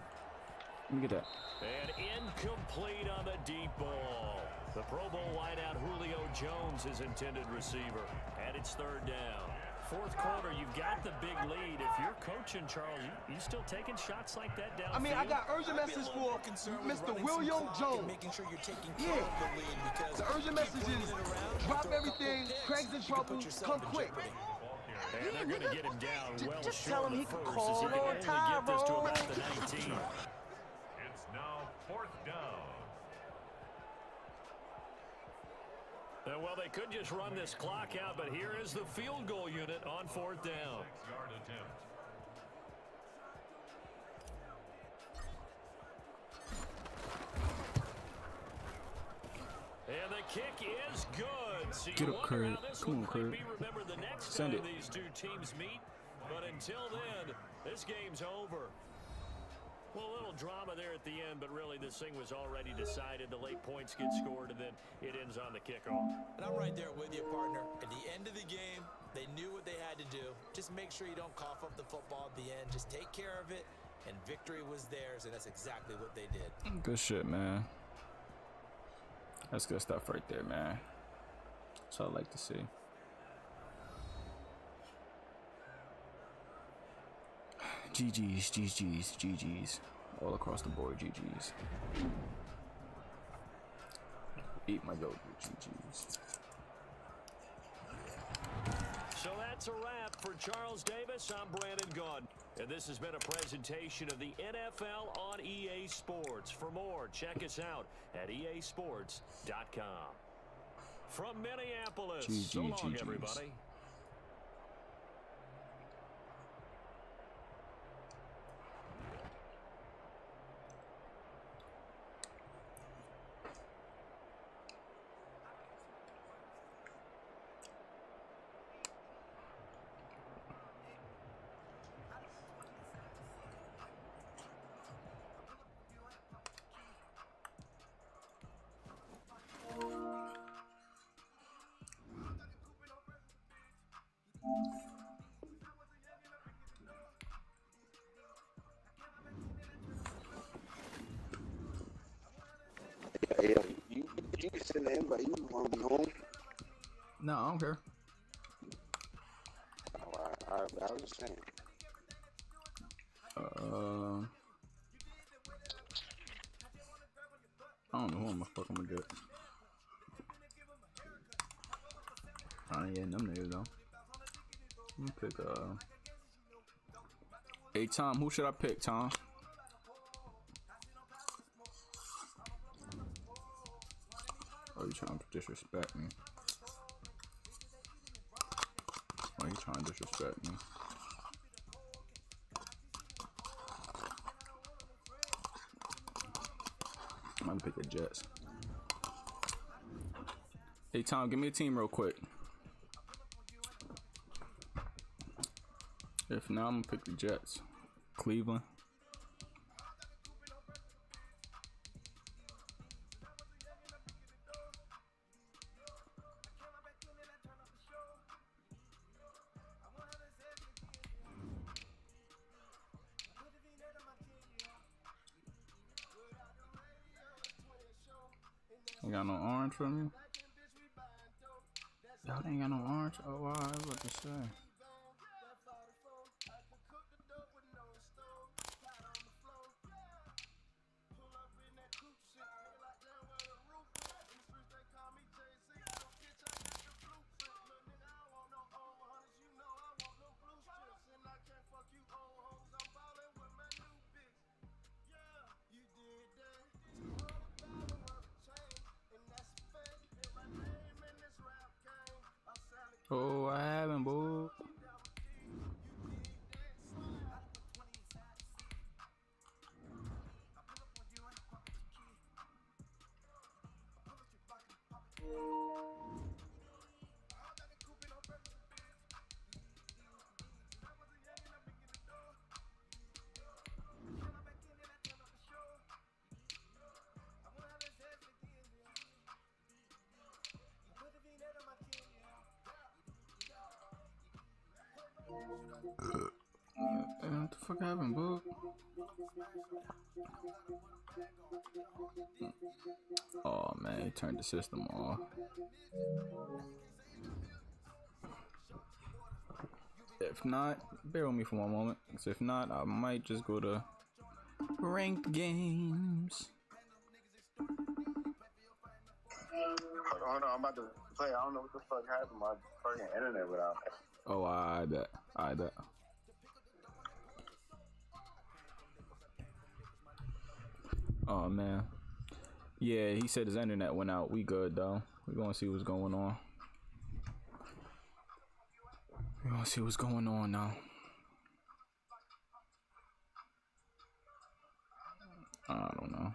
Let me get that. And incomplete on the deep ball. The Pro Bowl wideout Julio Jones is intended receiver, and it's 3rd down. 4th quarter, you've got the big lead. If you're coaching, Charles, you still taking shots like that down? I mean, I got urgent message for Mr. William Jones. Making sure you're taking care of the lead because the urgent message is drop everything, Craig's in trouble, come quick. And they're going to get him down well just short tell him of he the can first call as he can on only time, get this to bro. about the 19. It's now 4th down. Well, they could just run this clock out, but here is the field goal unit on 4th down. 6-yard attempt. And the kick is good. So Get up, Kurt. Come on, Kurt. Remember the next Send time it. these two teams meet, but until then, this game's over. Well, a little drama there at the end, but really this thing was already decided. The late points get scored, and then it ends on the kickoff. And I'm right there with you, partner. At the end of the game, they knew what they had to do. Just make sure you don't cough up the football at the end. Just take care of it, and victory was theirs, and that's exactly what they did. Good shit, man. That's good stuff right there, man. That's what I like to see. GG's, GG's, GG's. All across the board, GG's. Eat my goat, GG's. So that that's a wrap for Charles Davis. I'm Brandon Gaudin. And this has been a presentation of the NFL on EA Sports. For more, check us out at easports.com. From Minneapolis, so long, everybody. Yeah, you can send the invite. You want to be home? No, I don't care. Oh, I was just saying. I don't know who the fuck I'm gonna get. I ain't getting them niggas though. I'm gonna pick Hey Tom, who should I pick, Tom? Oh, you trying to disrespect me? Oh, you trying to disrespect me? I'm gonna pick the Jets. Hey Tom, give me a team real quick. If not, I'm gonna pick the Jets. Cleveland. Ain't got no orange from you? Y'all ain't got no orange? Oh wow, I was about to say. Oh, I haven't, boo. What the fuck happened, boo? Oh man, he turned the system off. If not, bear with me for one moment. So if not, I might just go to ranked games. Hold on, I'm about to play. I don't know what the fuck happened. My fucking internet went out. Oh, I bet. I bet. Oh man. Yeah, he said his internet went out. We good though. We gonna see what's going on. We gonna see what's going on now. I don't know.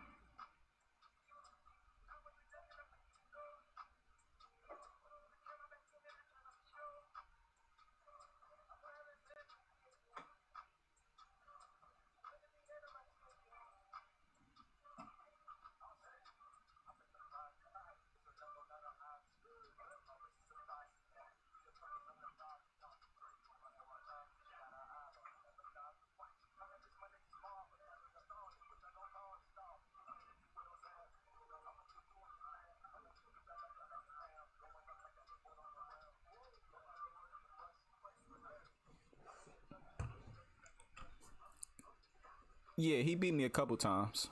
Yeah, he beat me a couple times.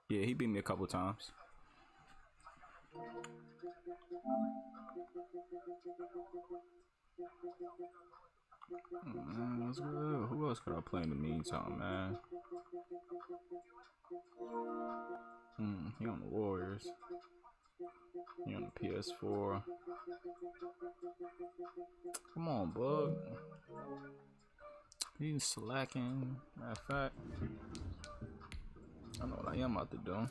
Yeah, he beat me a couple times. Man, what's good? Who else could I play in the meantime, man? He on the Warriors. He on the PS4. Come on, bug. He's slacking. Matter of fact, I know what I am about to do.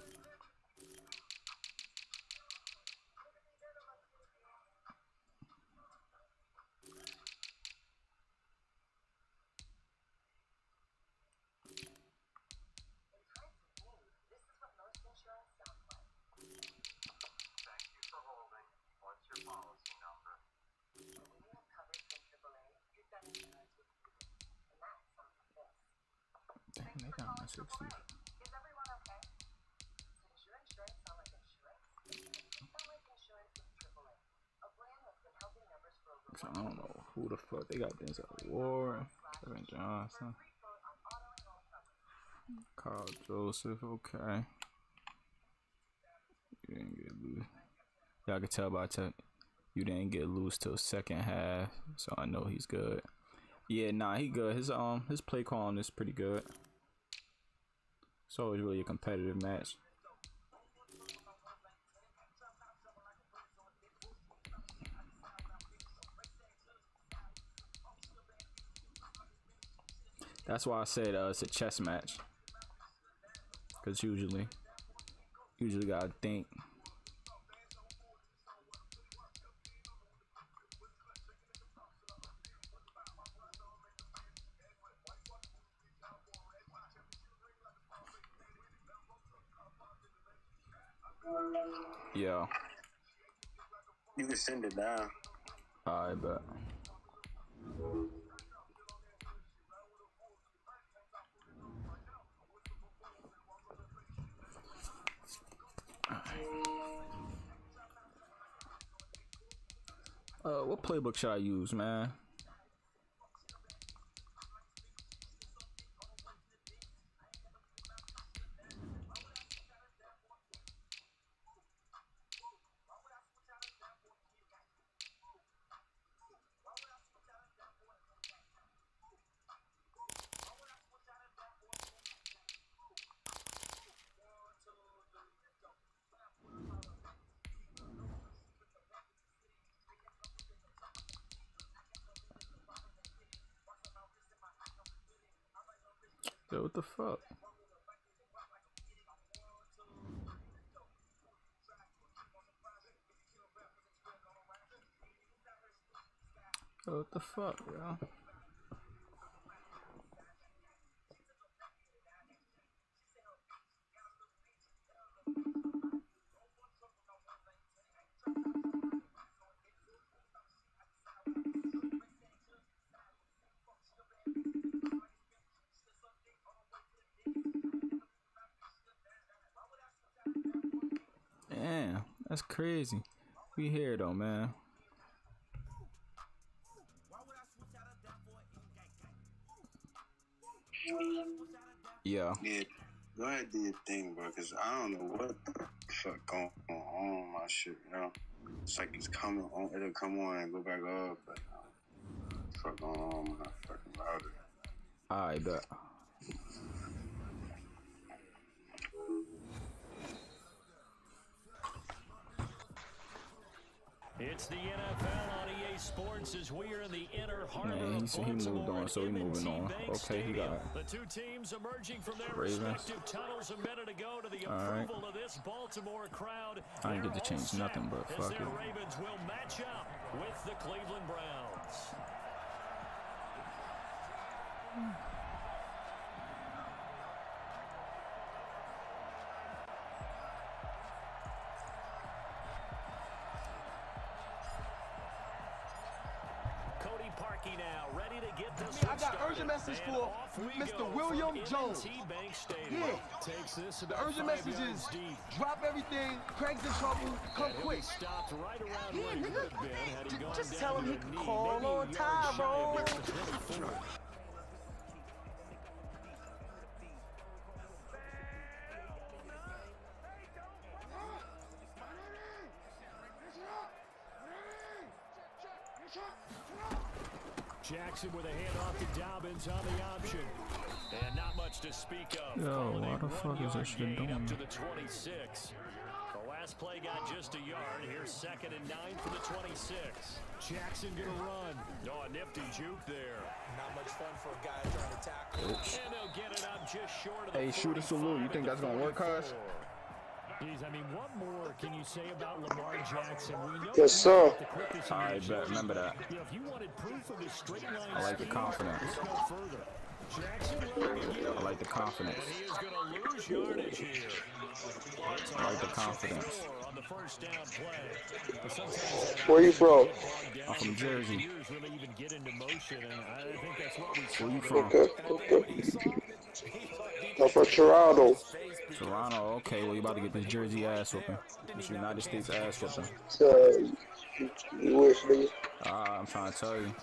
Dang, they got my 60. So I don't know who the fuck they got. Denzel Ward, Kevin Johnson, Carl Joseph. Okay, you didn't get loose. Y'all can tell by you didn't get loose till second half, so I know he's good. Yeah, nah, he good. His play calling is pretty good. It's always really a competitive match. That's why I said it's a chess match. Cause usually gotta think. Yeah. You can send it down. I bet. What playbook should I use, man? Yo, what the fuck? Yo, what the fuck, yo? Damn, that's crazy. We here though, man. Yeah. Yeah, go ahead do your thing, bro, because I don't know what the fuck going on with my shit, you know? It's like it's coming on, it'll come on and go back up, but what the fuck going on with my fucking router? I bet. It's the NFL on EA Sports as we are in the inner harbor Man, of he moved on, so he moving on. Okay, he got the two teams emerging from their Ravens. respective tunnels a minute ago to the approval of this Baltimore crowd. I didn't get to change nothing, but fuck it. Their Ravens will match up with the Cleveland Browns. Now ready to get this I got urgent message for Mr. William Jones. Yeah. The urgent message is drop everything, Craig's in trouble, come quick. Yeah, nigga. Just tell him he can call on time, bro. Jackson with a handoff to Dobbins on the option. And not much to speak of. Yo, why the fuck is this shit doing? Up to the 26. The last play got just a yard. Here's 2nd and 9 for the 26. Jackson gonna run. Oh, a nifty juke there. Not much fun for a guy trying to tackle. And they'll get it up just short of the Hey, shoot a salute. You think that's gonna work, cuz? Jeez, I mean, what more can you say about Lamar Jackson? We know Yes, sir. I bet. Remember that. You know, if you wanted proof of his straight line I like the confidence. go further. Jackson running again. I like the confidence. And he is going to lose yardage here. I like the confidence. On the first down play. But sometimes Where you from? I'm from Jersey. really even get into motion, and I think that's what we Where you from? Okay, okay. I'm from Toronto. Toronto. Okay, well, you about to get this Jersey ass whooping. This United States ass whooping. You wish, nigga. I'm trying to tell you.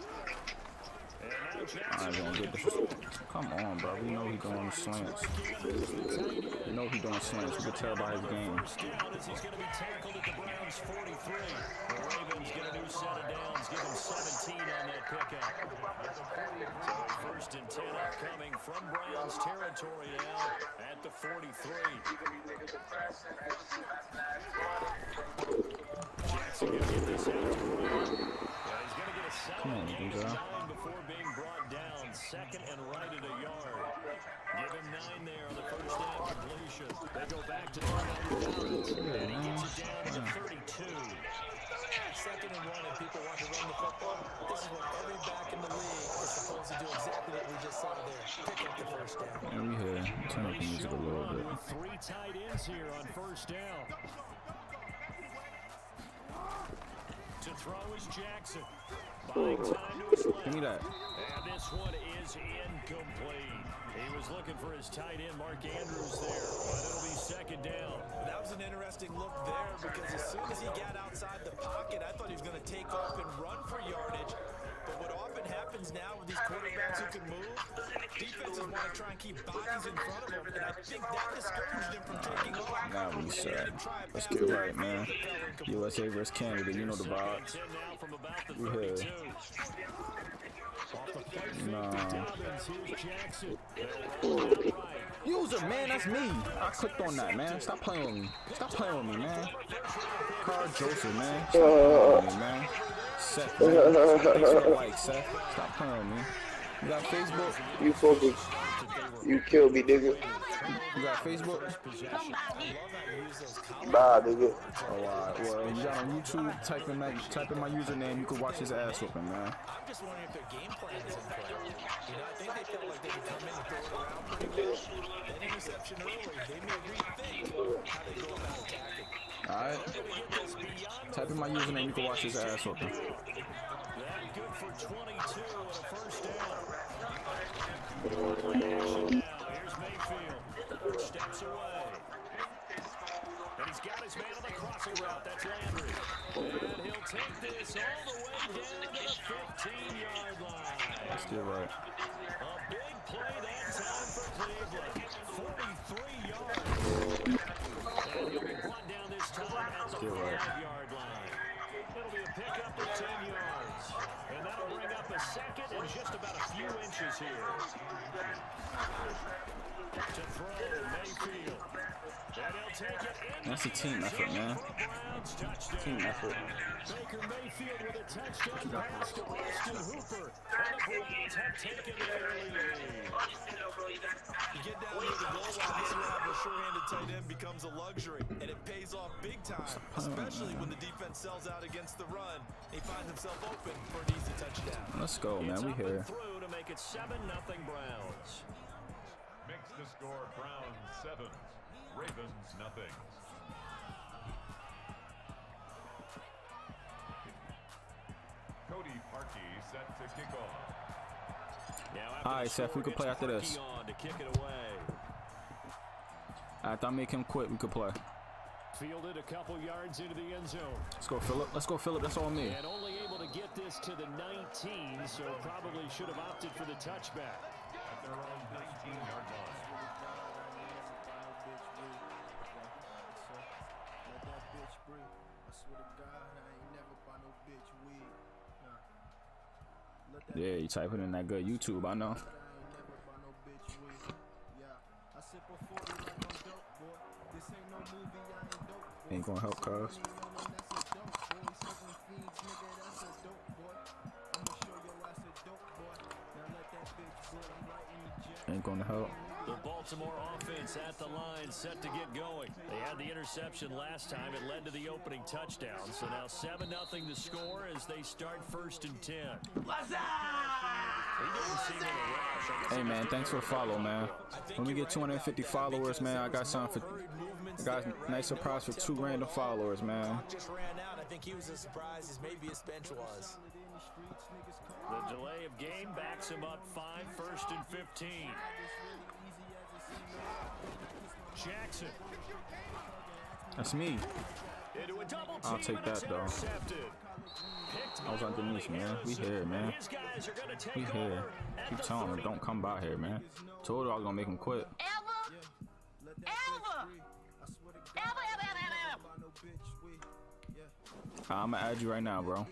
I ain't gonna get this. Come on, bro. We know he doing slants. We know he doing slants. We can tell by his game. He's going to be tackled at the Browns 43. The Ravens get a new set of downs, give him 17 on that pickup. So 1st and 10 upcoming from Browns territory now at the 43. Jackson going to get this out. He's going to get a second before being brought down. 2nd and right at a yard. Give him 9 there on the first down completion. They go back to the line, and he gets it down to the 32. 2nd and 1, and people want to run the football. This is what every back in the league is supposed to do, exactly what we just saw there. Pick up the first down. And we here. Turn up the music a little bit. 3 tight ends here on first down. To throw is Jackson. Buying time to his left. Give me that. And this one is incomplete. He was looking for his tight end, Mark Andrews, there, but it'll be 2nd down. That was an interesting look there because as soon as he got outside the pocket, I thought he was going to take off and run for yardage. But what often happens now with these quarterbacks who can move, defenses want to try and keep bodies in front of them, and I think that discouraged him from taking off. Now we set. Let's get right, man. USA versus Canada. You know the vibes. We here. Nah. User, man, that's me. I clicked on that, man. Stop playing with me. Stop playing with me, man. Carl Joseph, man. Stop playing with me, man. Seth, man. Thanks for the like, Seth. Stop playing with me. You got Facebook? You fucking, you killed me, nigga. You got Facebook? Nah, nigga. Oh, alright. Well, you got on YouTube, type in my username, you can watch his ass whooping, man. I'm just wondering if their game plan is in play. You know, I think they felt like they could come in and throw it around pretty well. That interception early, they may rethink how they go about attacking. Alright. Type in my username, you can watch his ass whooping. That good for 22 and a first down. Here's Mayfield. Steps away. And he's got his man on the crossing route. That's Landry. And he'll take this all the way down to the 15-yard line. Let's get right. A big play that time for Cleveland. 43 yards. And he'll be brought down this time at the 5-yard line. It'll be a pickup of 10 yards. And that'll bring up a 2nd and just about a few inches here. To throw, Mayfield. And he'll take it in. That's a team effort, man. Team effort. Baker Mayfield with a touchdown pass to Austin Hooper. And the Browns have taken the early lead. You get down near the goal line, getting around a sure-handed tight end becomes a luxury, and it pays off big time, especially when the defense sells out against the run. He finds himself open for an easy touchdown. Let's go, man. We here. Through to make it 7-0 Browns. Makes the score Browns 7, Ravens nothing. Cody Parkey set to kick off. Alright, Seth, we can play after this. To kick it away. After I make him quit, we could play. Fielded a couple yards into the end zone. Let's go, Phillip. Let's go, Phillip. That's all me. And only able to get this to the 19, so probably should have opted for the touchback. At their own 19-yard line. Yeah, you type it in that good YouTube, I know. Ain't gonna help, cuz. Ain't gonna help. The Baltimore offense at the line, set to get going. They had the interception last time. It led to the opening touchdown. So now 7-0 the score as they start 1st and 10. What's up? Hey man, thanks for the follow, man. When we get 250 followers, man, I got something for. I got nice surprise for 2 random followers, man. Just ran out. I think he was as surprised as maybe his bench was. The delay of game backs him up 5, 1st and 15. Jackson. That's me. I'll take that though. I was underneath, man. We here, man. We here. Keep telling him, don't come by here, man. Told her I was gonna make him quit. I'ma add you right now, bro.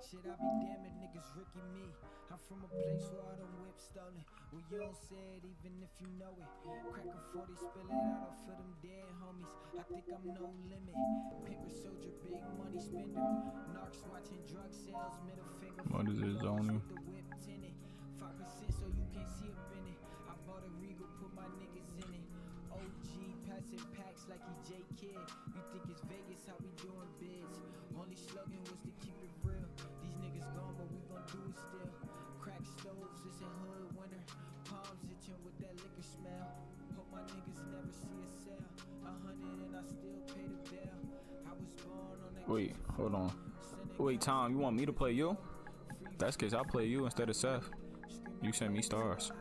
Shit, I be damn it, niggas Ricky me. I'm from a place where all the whips stolen. Well, you don't say it even if you know it. Crack a 40, spill it out for them dead homies. I think I'm no limit. Paper soldier, big money spender. Narcs watching drug sales, middle finger. What is it, Zony? 5% so you can't see up in it. I bought a Regal, put my niggas in it. OG passing packs like he J Kid. You think it's Vegas, how we doing bids? Only slogan was to keep it real. These niggas gone, but we gon' do it still. Crack stoves, it's a hood winter. Palms itching with that liquor smell. Hope my niggas never see a sale. 100 and I still pay the bill. I was born on that. Wait, hold on. Wait, Tom, you want me to play you? That's cause I'll play you instead of Seth. You send me stars.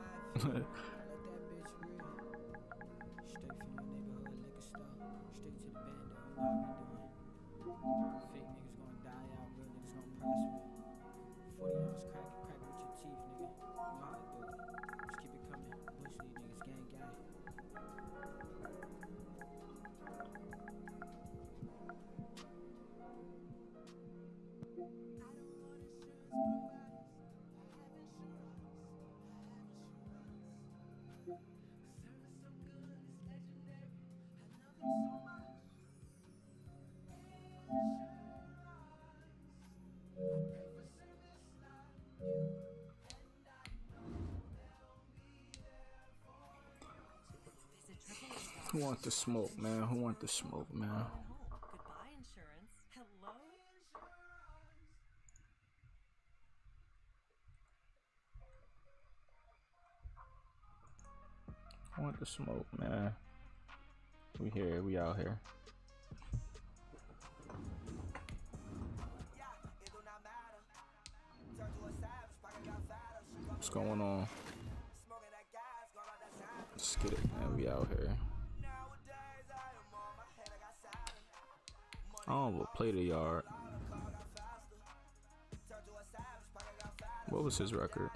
Who want the smoke, man? Who want the smoke, man? Goodbye, insurance. Hello? I want the smoke, man. We here, we out here. What's going on? Let's get it, man. We out here. Oh, we'll play the yard. What was his record?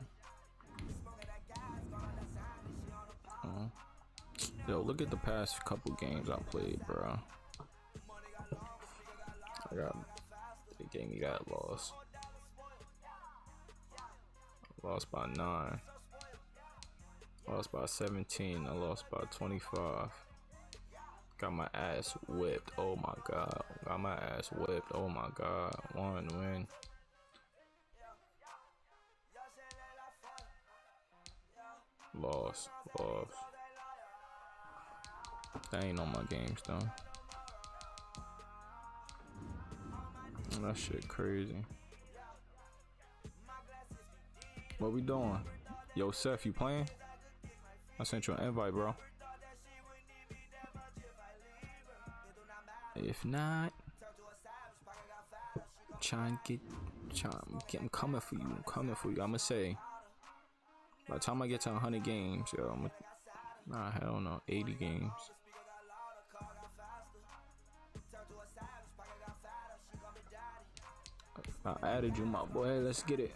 Yo, look at the past couple games I played, bro. The game you got lost. Lost by 9. Lost by 17. I lost by 25. Got my ass whipped. Oh my god. Got my ass whipped. Oh my god. 1 win. Lost. That ain't on my games though. That shit crazy. What we doing? Yo, Seth, you playing? I sent you an invite, bro. If not, I'm coming for you. I'ma say, by the time I get to 100 games, yo, nah, hell no, 80 games. I added you, my boy. Let's get it.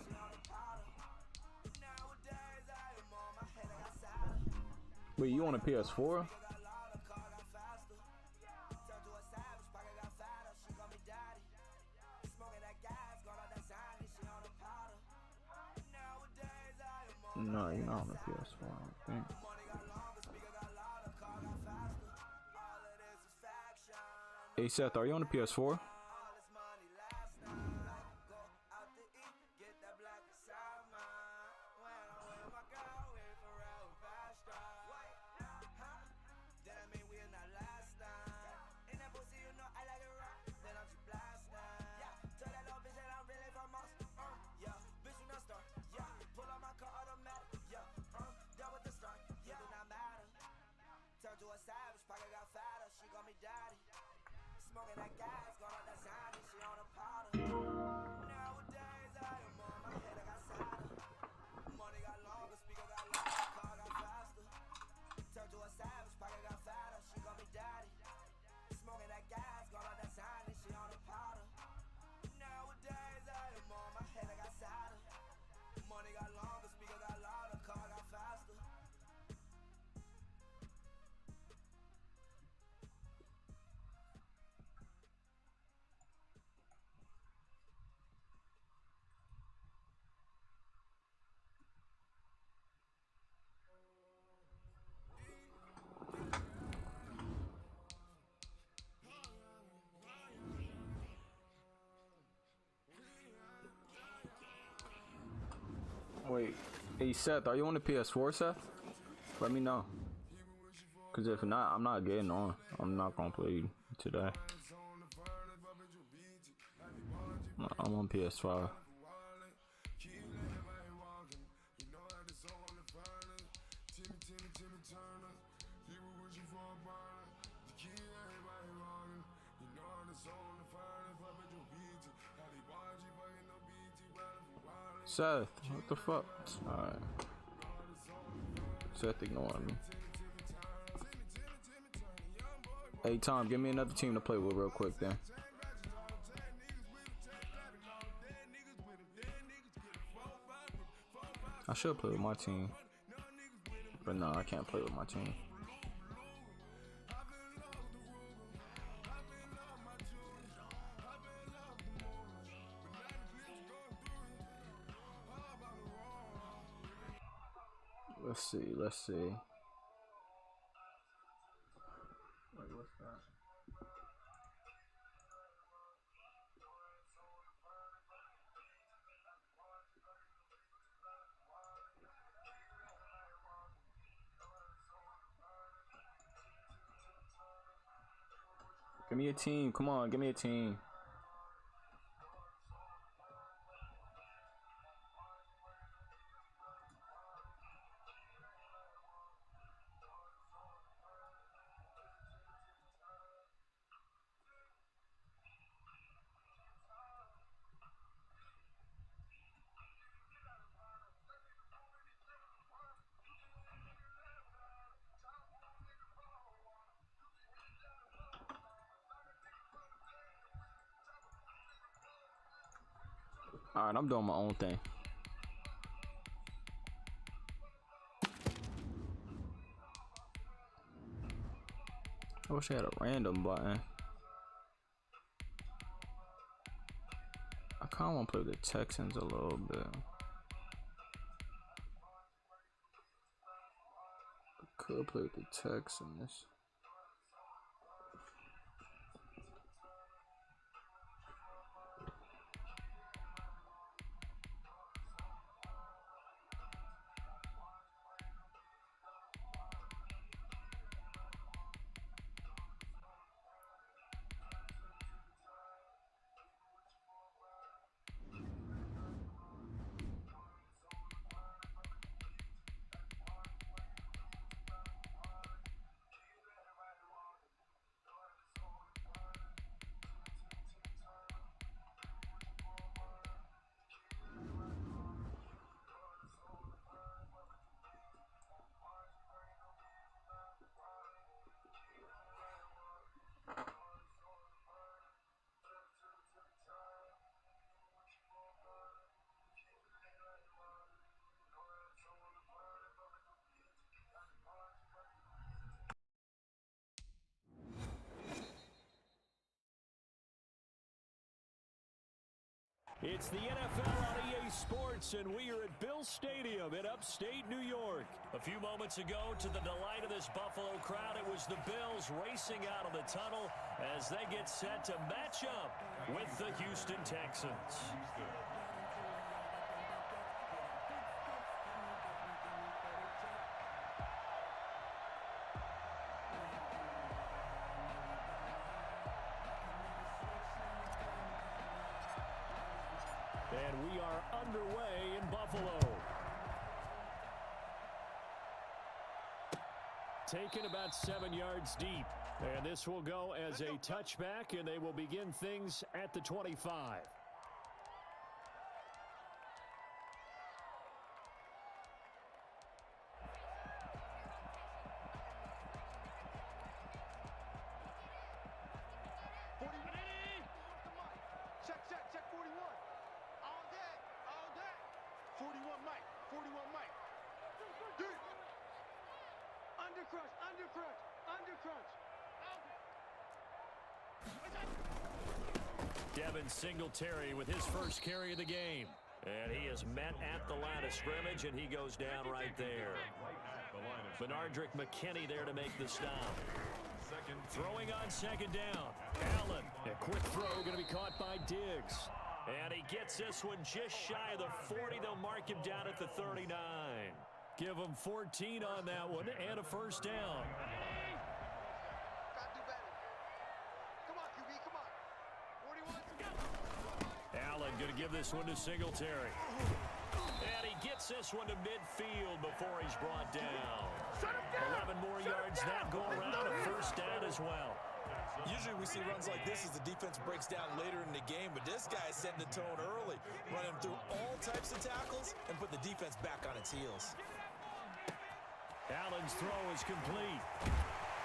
Wait, you on a PS4? No, you're not on the PS4, I don't think. Hey Seth, are you on the PS4? Wait, hey Seth, are you on the PS4, Seth? Let me know. Cause if not, I'm not getting on. I'm not gonna play today. I'm on PS5. Seth, what the fuck? Alright. Seth ignoring me. Hey Tom, give me another team to play with real quick then. I should play with my team. But no, I can't play with my team. Let's see, let's see. Wait, what's that? Give me a team, come on, give me a team. Alright, I'm doing my own thing. I wish I had a random button. I kinda wanna play with the Texans a little bit. I could play with the Texans. It's the NFL on EA Sports, and we are at Bill Stadium in upstate New York. A few moments ago, to the delight of this Buffalo crowd, it was the Bills racing out of the tunnel as they get set to match up with the Houston Texans. And we are underway in Buffalo. Taken about 7 yards deep. And this will go as a touchback, and they will begin things at the 25. Check 41. All day. 41 Mike. Dude. Undercrunch. Devin Singletary with his first carry of the game. And he is met at the line of scrimmage, and he goes down right there. Benardrick McKinney there to make the stop. Throwing on second down. Allen, a quick throw going to be caught by Diggs. And he gets this one just shy of the 40. They'll mark him down at the 39. Give him 14 on that one and a first down. Allen going to give this one to Singletary. And he gets this one to midfield before he's brought down. 11 more yards that go around, a first down as well. Usually we see runs like this as the defense breaks down later in the game, but this guy is setting the tone early, running through all types of tackles and put the defense back on its heels. Allen's throw is complete.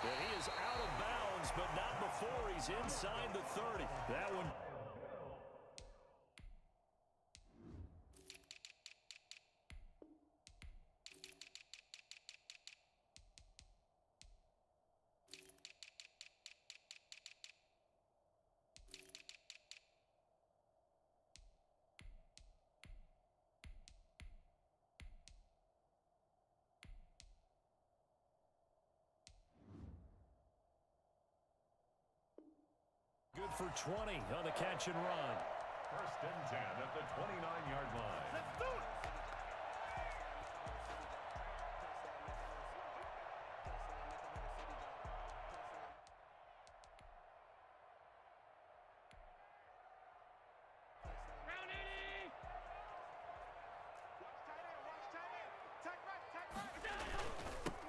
And he is out of bounds, but not before he's inside the 30. That one. Good for 20 on the catch and run. First and 10 at the 29-yard line. Let's do it.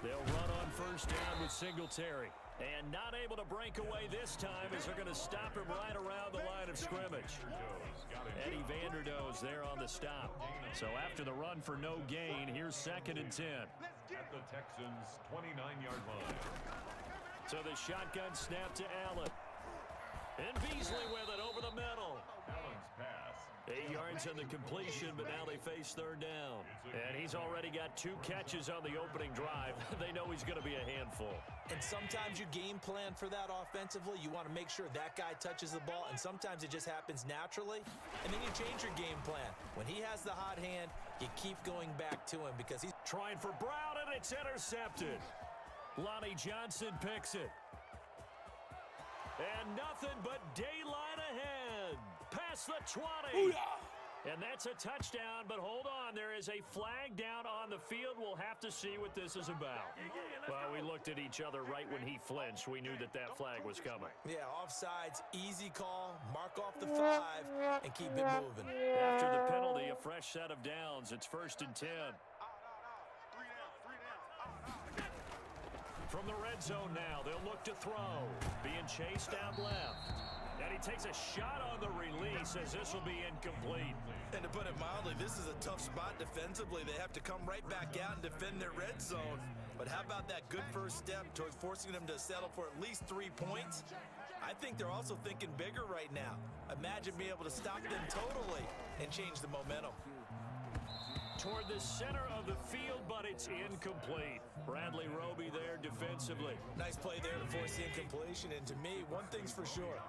They'll run on first down with Singletary. And not able to break away this time as they're going to stop him right around the line of scrimmage. Eddie Vanderdoes there on the stop. So after the run for no gain, here's second and 10. At the Texans' 29-yard line. So the shotgun snap to Allen. And Beasley with it over the middle. Allen's pass. 8 yards on the completion, but now they face third down. And he's already got 2 catches on the opening drive. They know he's going to be a handful. And sometimes you game plan for that offensively. You want to make sure that guy touches the ball, and sometimes it just happens naturally. And then you change your game plan. When he has the hot hand, you keep going back to him because he's trying for Brown, and it's intercepted. Lonnie Johnson picks it. And nothing but daylight ahead. Past the 20. Ooh-yah! And that's a touchdown, but hold on. There is a flag down on the field. We'll have to see what this is about. Well, we looked at each other right when he flinched. We knew that that flag was coming. Yeah, offsides, easy call, mark off the 5, and keep it moving. After the penalty, a fresh set of downs. It's first and 10. From the red zone now, they'll look to throw. Being chased out left. And he takes a shot on the release as this will be incomplete. And to put it mildly, this is a tough spot defensively. They have to come right back out and defend their red zone. But how about that good first step towards forcing them to settle for at least 3 points? I think they're also thinking bigger right now. Imagine being able to stop them totally and change the momentum. Toward the center of the field, but it's incomplete. Bradley Roby there defensively. Nice play there to force the incompletion. And to me, one thing's for sure.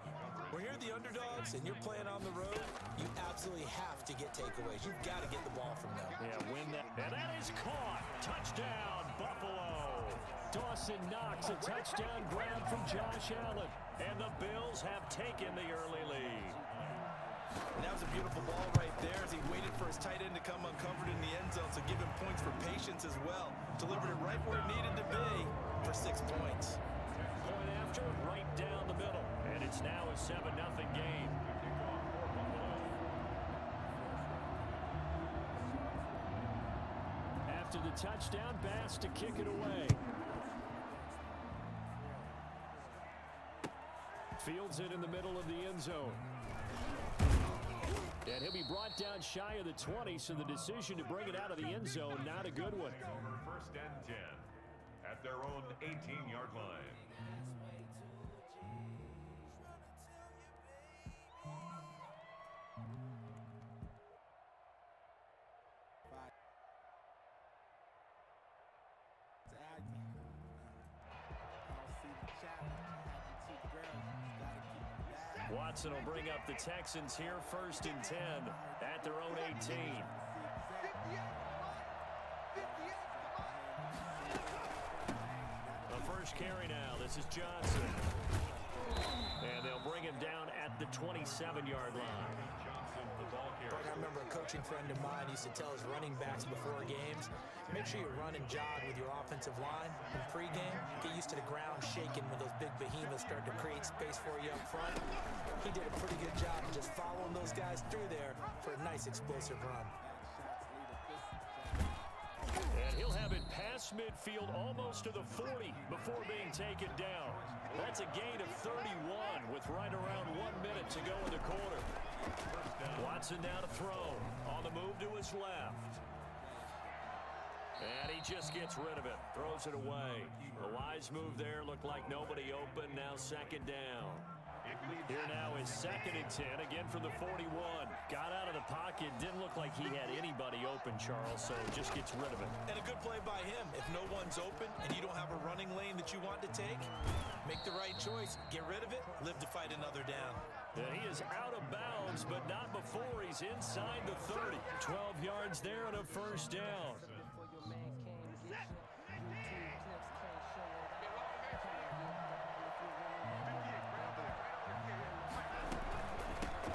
When you're the underdogs and you're playing on the road, you absolutely have to get takeaways. You've got to get the ball from them. Yeah, win that. And that is caught. Touchdown, Buffalo. Dawson Knox, a touchdown grab from Josh Allen. And the Bills have taken the early lead. And that was a beautiful ball right there as he waited for his tight end to come uncovered in the end zone, so give him points for patience as well. Delivered it right where it needed to be for 6 points. Point after, right down the middle. And it's now a 7-0 game. After the touchdown, Bass to kick it away. Fields it in the middle of the end zone. And he'll be brought down shy of the 20, so the decision to bring it out of the end zone, not a good one. First and 10 at their own 18-yard line. Watson will bring up the Texans here first and 10 at their own 18. The first carry now. This is Johnson. And they'll bring him down at the 27-yard line. I remember a coaching friend of mine used to tell his running backs before games, make sure you run and jog with your offensive line in pregame. Get used to the ground shaking when those big behemoths start to create space for you up front. He did a pretty good job of just following those guys through there for a nice explosive run. And he'll have it past midfield almost to the 40 before being taken down. That's a gain of 31 with right around 1 minute to go in the quarter. Watson now to throw. On the move to his left. And he just gets rid of it. Throws it away. A wise move there. Looked like nobody open. Now second down. Here now is second and 10. Again from the 41. Got out of the pocket. Didn't look like he had anybody open, Charles, so just gets rid of it. And a good play by him. If no one's open and you don't have a running lane that you want to take, make the right choice. Get rid of it. Live to fight another down. And he is out of bounds, but not before he's inside the 30. 12 yards there and a first down.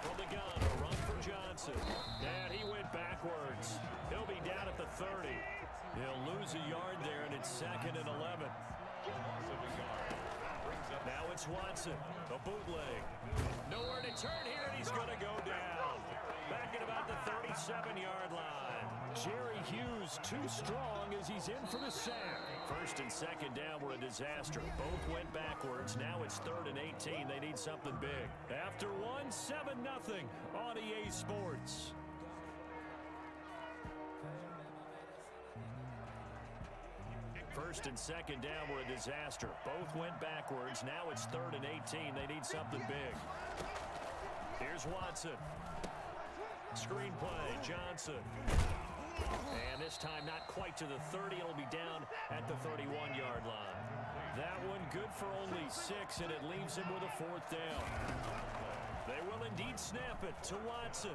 From the gun, a run for Johnson. And he went backwards. He'll be down at the 30. He'll lose a yard there, and it's second and 11. Now it's Watson, a bootleg. Nowhere to turn here, and he's going to go down. Back at about the 37-yard line. Jerry Hughes too strong as he's in for the sack. First and second down were a disaster. Both went backwards. Now it's third and 18. They need something big. After one, 7-0 on EA Sports. First and second down were a disaster. Both went backwards. Now it's third and 18. They need something big. Here's Watson. Screen play, Johnson. And this time not quite to the 30. It'll be down at the 31-yard line. That one good for only 6, and it leaves him with a fourth down. They will indeed snap it to Watson.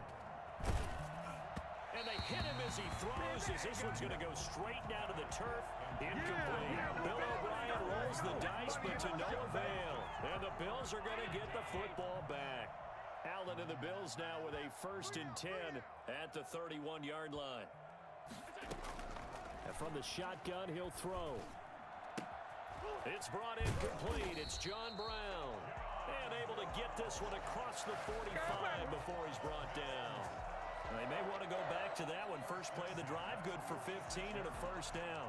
And they hit him as he throws, as this one's going to go straight down to the turf. Incomplete. Bill O'Brien rolls the dice, but to no avail. And the Bills are going to get the football back. Allen and the Bills now with a first and 10 at the 31-yard line. And from the shotgun, he'll throw. It's brought in complete. It's John Brown. And able to get this one across the 45 before he's brought down. They may want to go back to that one. First play of the drive, good for 15 and a first down.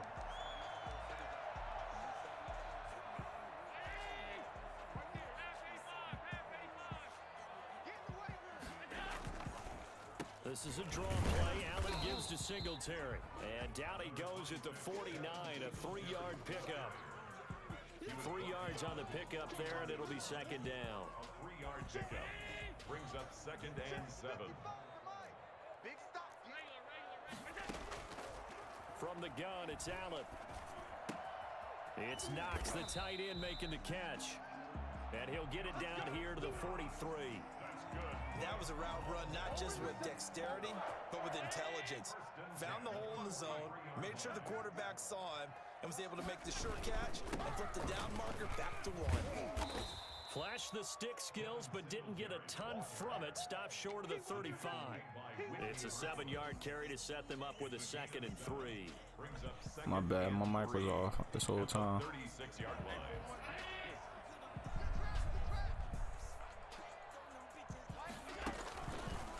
This is a draw play. Allen gives to Singletary. And down he goes at the 49, a 3-yard pickup. 3 yards on the pickup there, and it'll be second down. A 3-yard pickup brings up second and 7. From the gun, it's Allen. It's Knox, the tight end, making the catch. And he'll get it down here to the 43. That was a route run not just with dexterity, but with intelligence. Found the hole in the zone, made sure the quarterback saw him, and was able to make the sure catch and flip the down marker back to 1. Flashed the stick skills, but didn't get a ton from it. Stopped short of the 35. It's a 7-yard carry to set them up with a 2nd and 3. My bad, my mic was off this whole time. 36-yard line.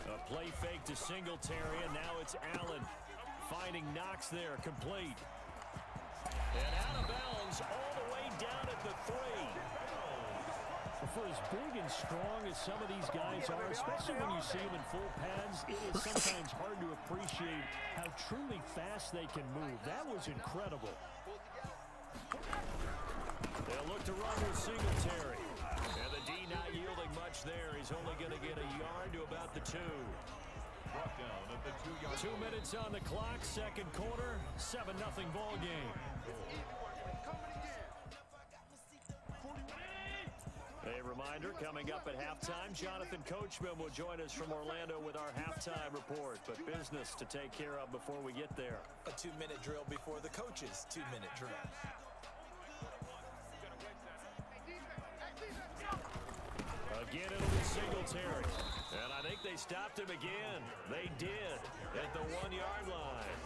A play fake to Singletary, and now it's Allen. Finding Knox there, complete. And out of bounds all the way down at the 3. For as big and strong as some of these guys are, especially when you see them in full pads, it is sometimes hard to appreciate how truly fast they can move. That was incredible. They'll look to run with Singletary. And the D not yielding much there. He's only going to get a yard to about the 2. Brought down at the 2-yard 2 minutes on the clock, second quarter, 7-0 ball game. A reminder, coming up at halftime, Jonathan Coachman will join us from Orlando with our halftime report. But business to take care of before we get there. A 2-minute drill before the coach's 2-minute drill. Again, it'll be Singletary. And I think they stopped him again. They did at the 1-yard line.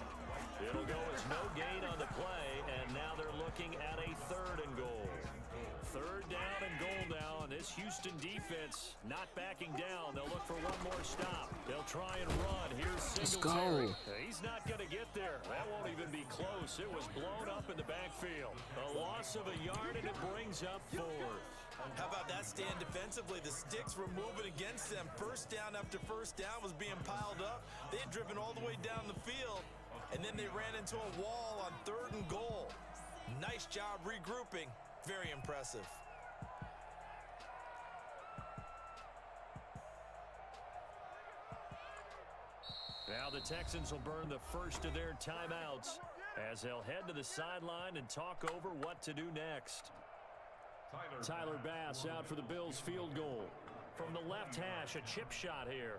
It'll go as no gain on the play, and now they're looking at a 3rd and goal. 3rd down and goal now, and this Houston defense not backing down. They'll look for one more stop. They'll try and run. Here's Singletary. He's not going to get there. That won't even be close. It was blown up in the backfield. A loss of a yard, and it brings up 4th. How about that stand defensively? The sticks were moving against them. First down after first down was being piled up. They had driven all the way down the field, and then they ran into a wall on 3rd and goal. Nice job regrouping. Very impressive. Now the Texans will burn the first of their timeouts as they'll head to the sideline and talk over what to do next. Tyler Bass out for the Bills field goal. From the left hash, a chip shot here.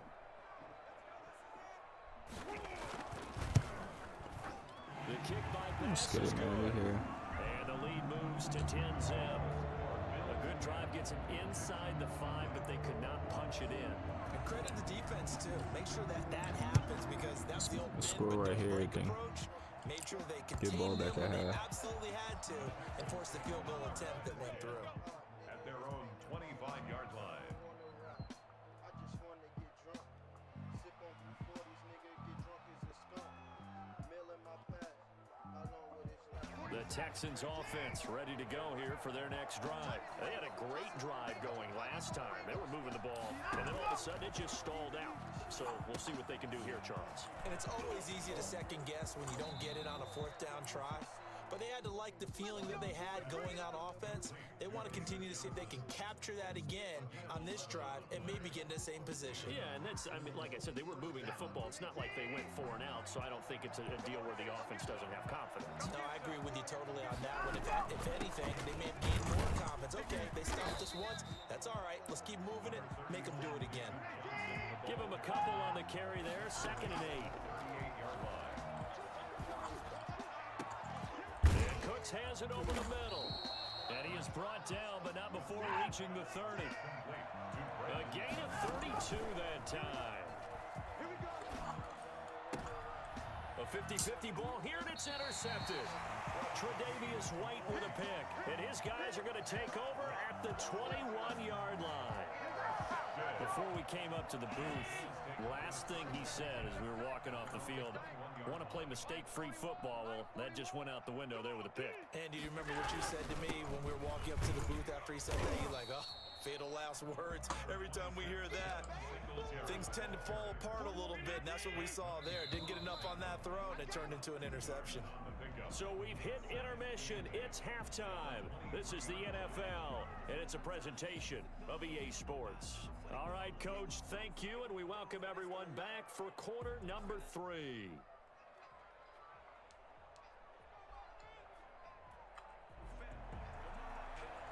The kick by Bass is good. And the lead moves to 10-zip. A good drive gets them inside the 5, but they could not punch it in. And credit the defense, too. Make sure that happens, because that's the old score right here, I think. Made sure they Get ball back at half. Absolutely had to, and forced the field goal attempt that went through. At their own 25-yard line. I just wanna get drunk. Sip on 40s, nigga, get drunk as a skunk. Mill in my pack. I know what it's like. The Texans offense ready to go here for their next drive. They had a great drive going last time. They were moving the ball, and then all of a sudden it just stalled out. So we'll see what they can do here, Charles. And it's always easy to second guess when you don't get it on a 4th down try. But they had to like the feeling that they had going on offense. They want to continue to see if they can capture that again on this drive and maybe get in the same position. Yeah, and that's, I mean, like I said, they were moving the football. It's not like they went 4 and out, so I don't think it's a deal where the offense doesn't have confidence. No, I agree with you totally on that one. If anything, they may have gained more confidence. Okay, they stopped us once. That's all right. Let's keep moving it. Make them do it again. Give him a couple on the carry there. 2nd and 8. And Cooks has it over the middle. And he is brought down, but not before reaching the 30. A gain of 32 that time. A 50-50 ball here, and it's intercepted. Tre'Davious White with a pick. And his guys are going to take over at the 21-yard line. Before we came up to the booth, last thing he said as we were walking off the field, want to play mistake-free football. Well, that just went out the window there with a pick. And do you remember what you said to me when we were walking up to the booth after he said that? You're like, oh, fatal last words. Every time we hear that, things tend to fall apart a little bit, and that's what we saw there. Didn't get enough on that throw, and it turned into an interception. So we've hit intermission. It's halftime. This is the NFL, and it's a presentation of EA Sports. All right, Coach, thank you, and we welcome everyone back for quarter number 3.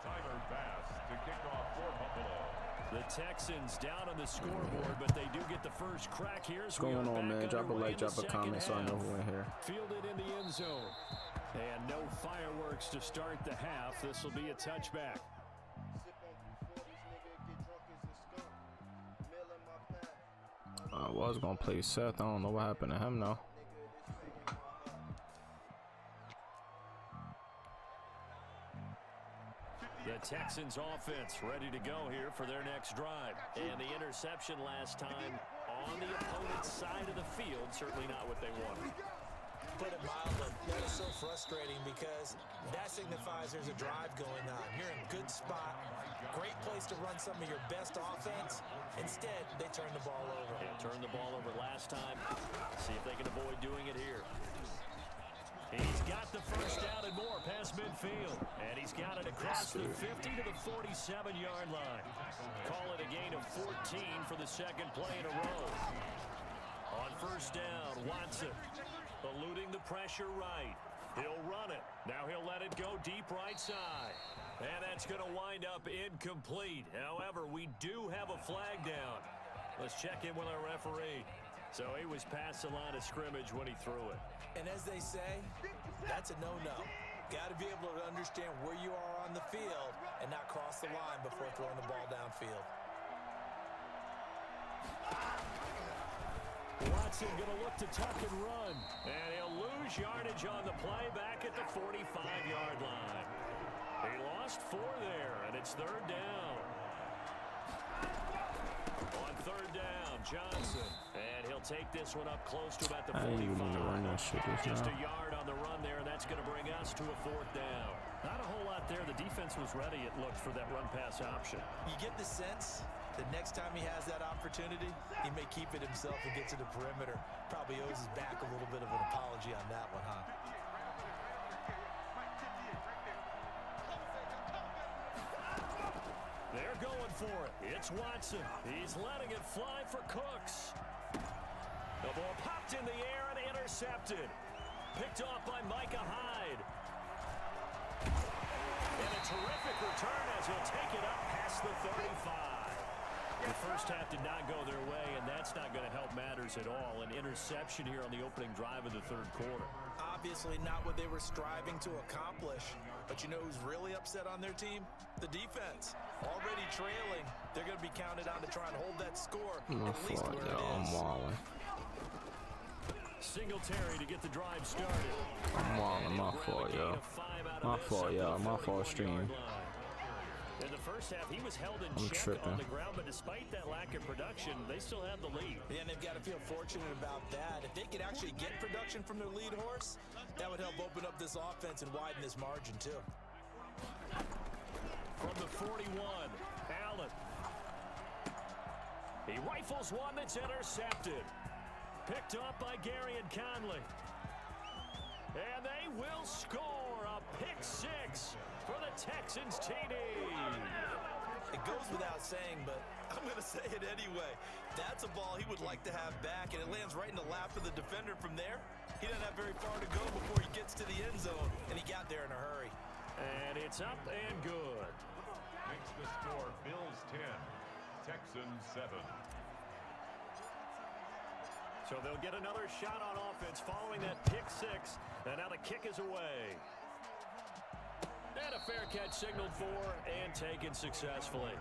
Tyler Bass to kick off Texans down on the scoreboard, but they do get the first crack here. What's going on, man? Drop a like, drop a comment so I know who in here. Fielded in the end zone. And no fireworks to start the half. This will be a touchback. I was going to play Seth. I don't know what happened to him now. The Texans offense ready to go here for their next drive. And the interception last time on the opponent's side of the field, certainly not what they wanted. Put it mildly, that is so frustrating because that signifies there's a drive going on. You're in a good spot, great place to run some of your best offense. Instead, they turn the ball over. They turned the ball over last time. See if they can avoid doing it here. He's got the first down and more past midfield. And he's got it across the 50 to the 47-yard line. Call it a gain of 14 for the second play in a row. On first down, Watson eluding the pressure right. He'll run it. Now he'll let it go deep right side. And that's going to wind up incomplete. However, we do have a flag down. Let's check in with our referee. So he was past the line of scrimmage when he threw it. And as they say, that's a no-no. Got to be able to understand where you are on the field and not cross the line before throwing the ball downfield. Watson going to look to tuck and run. And he'll lose yardage on the play back at the 45-yard line. He lost 4 there, and it's third down. On third down, Johnson. And he'll take this one up close to about the 45. Just a yard on the run there, and that's going to bring us to a fourth down. Not a whole lot there. The defense was ready, it looked, for that run-pass option. You get the sense that next time he has that opportunity, he may keep it himself and get to the perimeter. Probably owes his back a little bit of an apology on that one, huh? They're going for it. It's Watson. He's letting it fly for Cooks. The ball popped in the air and intercepted. Picked off by Micah Hyde. And a terrific return as he'll take it up past the 35. The first half did not go their way, and that's not going to help matters at all. An interception here on the opening drive of the third quarter. Obviously not what they were striving to accomplish. But you know who's really upset on their team? The defense. Already trailing. They're going to be counted on to try and hold that score. At least where it is. I'm walling. Singletary to get the drive started. I'm walling. My fault, yo. My fault, yo. My fault, stream. In the first half, he was held in check on the ground, but despite that lack of production, they still have the lead. Yeah, and they've got to feel fortunate about that. If they could actually get production from their lead horse, that would help open up this offense and widen this margin, too. From the 41, Allen. He rifles one that's intercepted. Picked up by Gary and Conley. And they will score a pick 6 for the Texans TD. It goes without saying, but I'm going to say it anyway. That's a ball he would like to have back, and it lands right in the lap of the defender from there. He doesn't have very far to go before he gets to the end zone, and he got there in a hurry. And it's up and good. Makes the score Bills 10, Texans 7. So they'll get another shot on offense following that pick 6, and now the kick is away. And a fair catch signaled for and taken successfully.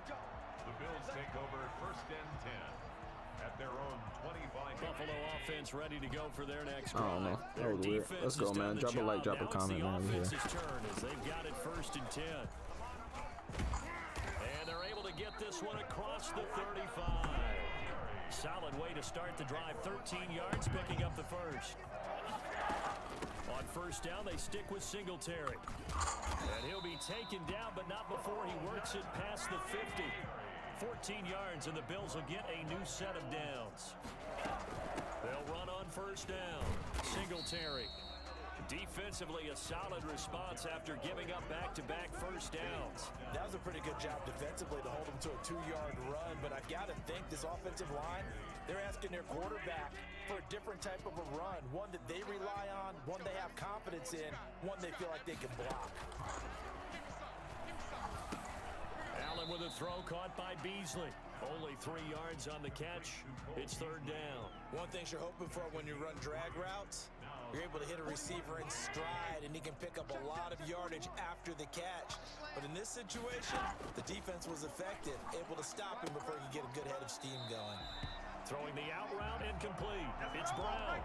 The Bills take over first and 10 at their own 25. Buffalo offense ready to go for their next drive. I don't know. That was weird. Let's go, man. Drop a like, drop a comment, man. Over here. Turn as they've got it first and 10. And they're able to get this one across the 35. Solid way to start the drive. 13 yards, picking up the first. On first down, they stick with Singletary. And he'll be taken down, but not before he works it past the 50. 14 yards, and the Bills will get a new set of downs. They'll run on first down. Singletary. Defensively, a solid response after giving up back-to-back first downs. That was a pretty good job defensively to hold them to a 2-yard run, but I've got to think this offensive line, they're asking their quarterback for a different type of a run, one that they rely on, one they have confidence in, one they feel like they can block. Allen with a throw caught by Beasley. Only 3 yards on the catch. It's third down. One thing you're hoping for when you run drag routes, you're able to hit a receiver in stride, and he can pick up a lot of yardage after the catch. But in this situation, the defense was effective, able to stop him before he could get a good head of steam going. Throwing the out route incomplete. It's Brown.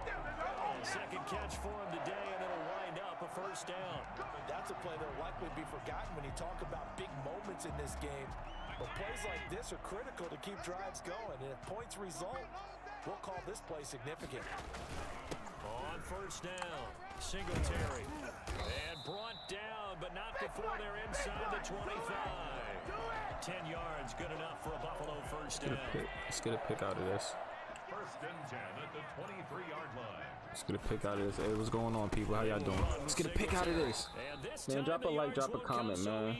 Second catch for him today, and it'll wind up a first down. That's a play that will likely be forgotten when you talk about big moments in this game. But plays like this are critical to keep drives going, and if points result, we'll call this play significant. On first down, Singletary. And brought down, but not before they're inside the 25. 10 yards, good enough for a Buffalo first down. Let's get a pick out of this. First and 10 at the 23-yard line. Let's get a pick out of this. Hey, what's going on, people? How y'all doing? Let's get a pick out of this. Man, drop a like, drop a comment, man.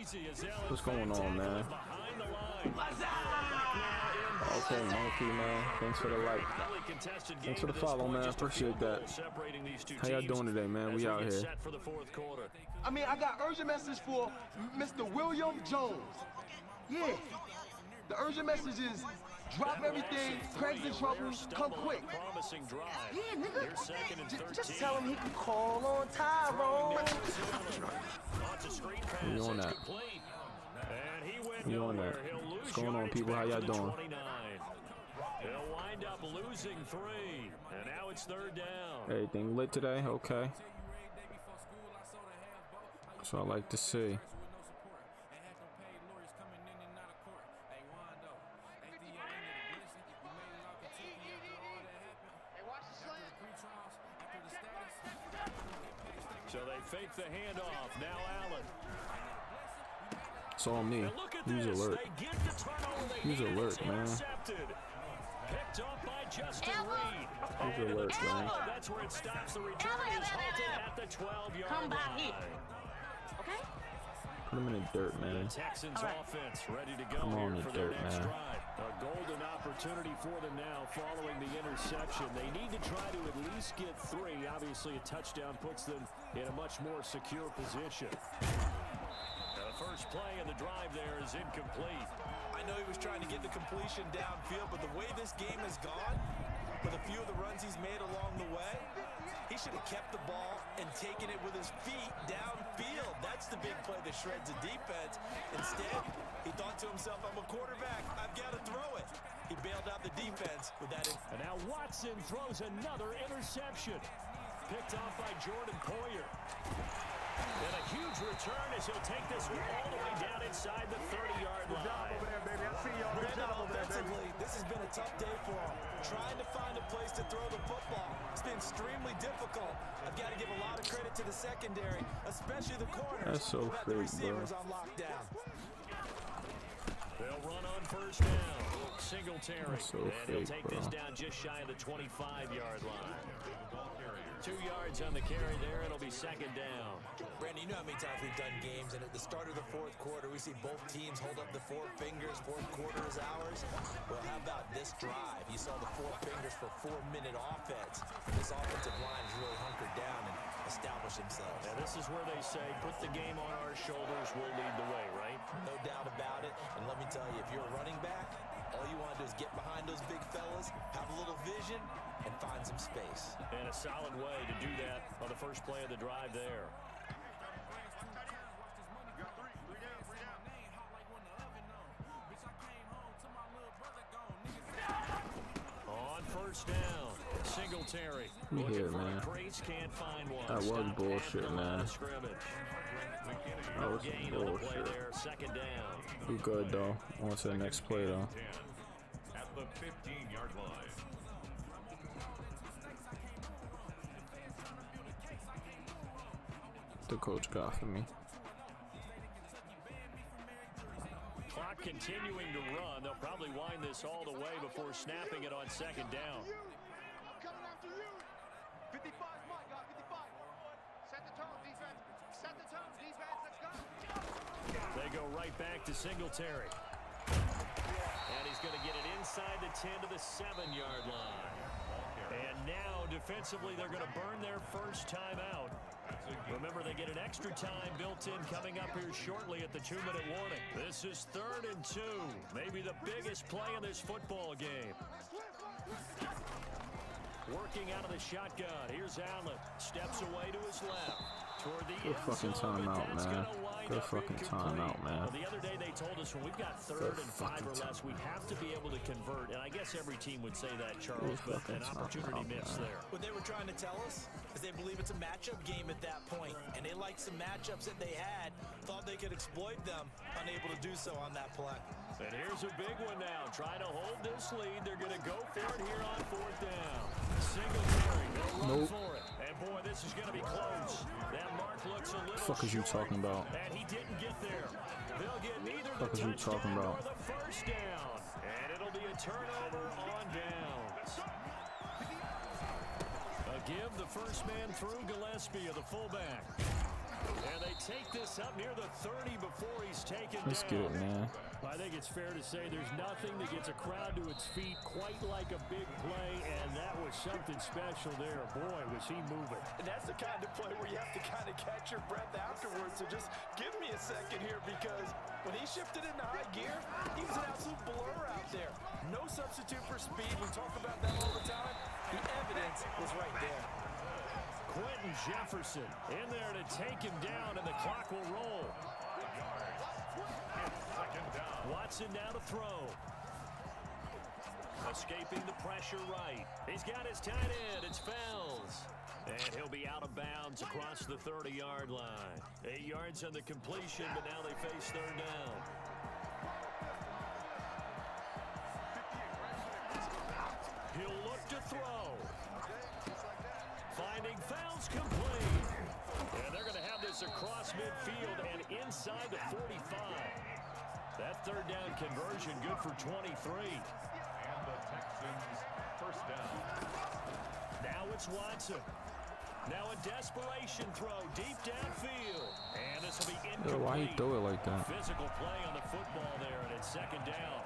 What's going on, man? Okay, Monkey, man. Thanks for the like. Thanks for the follow, man. Appreciate that. How y'all doing today, man? We out here. I mean, I got urgent message for Mr. William Jones. Yeah. The urgent message is drop everything, Craig's in trouble, come quick. Yeah, nigga. Just tell him he can call on Tyrone. We on that. We on that. What's going on, people? How y'all doing? He'll wind up losing 3, and now it's third down. Everything lit today? Okay. That's what I like to see. So they fake the handoff. Now Allen. It's on me. He's alert. He's alert, man. Picked up by Justin Reed. He's alert, man. That's where it stops. The return is halted at the 12-yard line. Okay? Put him in the dirt, man. The Texans offense ready to go Come on, here the for their dirt, next man. drive. A golden opportunity for them now following the interception. They need to try to at least get 3. Obviously, a touchdown puts them in a much more secure position. The first play of the drive there is incomplete. I know he was trying to get the completion downfield, but the way this game has gone, with a few of the runs he's made along the way, he should have kept the ball and taken it with his feet downfield. That's the big play that shreds the defense. Instead, he thought to himself, I'm a quarterback, I've got to throw it. He bailed out the defense with that. And now Watson throws another interception. Picked off by Jordan Poyer. And a huge return as he'll take this one all the way down inside the 30-yard line. Good job over there, baby. I see y'all. Good job over there, baby. This has been a tough day for him. Trying to find a place to throw the football. It's been extremely difficult. I've got to give a lot of credit to the secondary, especially the corners. That's so the fake, receivers bro. on lockdown. They'll run on first down. Singletary. So and he'll fake, take bro. this down just shy of the 25-yard line. 2 yards on the carry there. It'll be second down. Brandon, you know how many times we've done games, and at the start of the fourth quarter, we see both teams hold up the 4 fingers. Fourth quarter is ours. Well, how about this drive? You saw the 4 fingers for 4-minute offense. This offensive line has really hunkered down and established themselves. And this is where they say, put the game on our shoulders, we'll lead the way, right? No doubt about it. And let me tell you, if you're a running back, all you want to do is get behind those big fellas, have a little vision, and find some space. And a solid way to do that on the first play of the drive there. On first down, Singletary. Here, man. Can't find one. That was bullshit, man. That was some bullshit. There, second down. We good, though. On to the next play, though. At the 15-yard line. The coach got for me. Clock continuing to run. They'll probably wind this all the way before snapping it on second down. I'm coming after you. 55, Mike, got 55. Set the tone, defense. Set the tone, defense. Let's go. They go right back to Singletary. And he's going to get it inside the 10 to the 7-yard line. And now, defensively, they're going to burn their first timeout. Remember, they get an extra time built in coming up here shortly at the 2-minute warning. This is 3rd and 2, maybe the biggest play in this football game. Working out of the shotgun. Here's Allen. Steps away to his left. Toward the Good fucking timeout, man. Good fucking timeout, man. Well, the other day they told us when we've got 3rd and 5 or less, we have to be able to convert. And I guess every team would say that, Charles, but an opportunity missed there. What they were trying to tell us is they believe it's a matchup game at that point, and they liked some matchups that they had, thought they could exploit them, unable to do so on that play. And here's a big one now. Trying to hold this lead. They're going to go for it here on 4th down. Singletary. They'll run for it. And boy, this is going to be close. That mark looks a little Fuck is you talking about? And he didn't get there. They'll get neither Fuck the is you talking touchdown about? nor the first down. And it'll be a turnover on downs. A give the first man through Gillespie of the fullback. And they take this up near the 30 before he's taken Let's down. get it, man. I think it's fair to say there's nothing that gets a crowd to its feet quite like a big play, and that was something special there. Boy, was he moving. And that's the kind of play where you have to kind of catch your breath afterwards. So just give me a second here, because when he shifted into high gear, he was an absolute blur out there. No substitute for speed. We talk about that all the time. The evidence was right there. Quentin Jefferson in there to take him down, and the clock will roll. Watson now to throw. Escaping the pressure right. He's got his tight end. It's Fells. And he'll be out of bounds across the 30-yard line. 8 yards on the completion, but now they face 3rd down. He'll look to throw. Finding Fells complete. And they're going to have this across midfield and inside the 45. That 3rd down conversion good for 23. And the Texans first down. Now it's Watson. Now a desperation throw deep downfield. And this will be incomplete. Yo, why you throw it like that? Physical play on the football there, and it's 2nd down.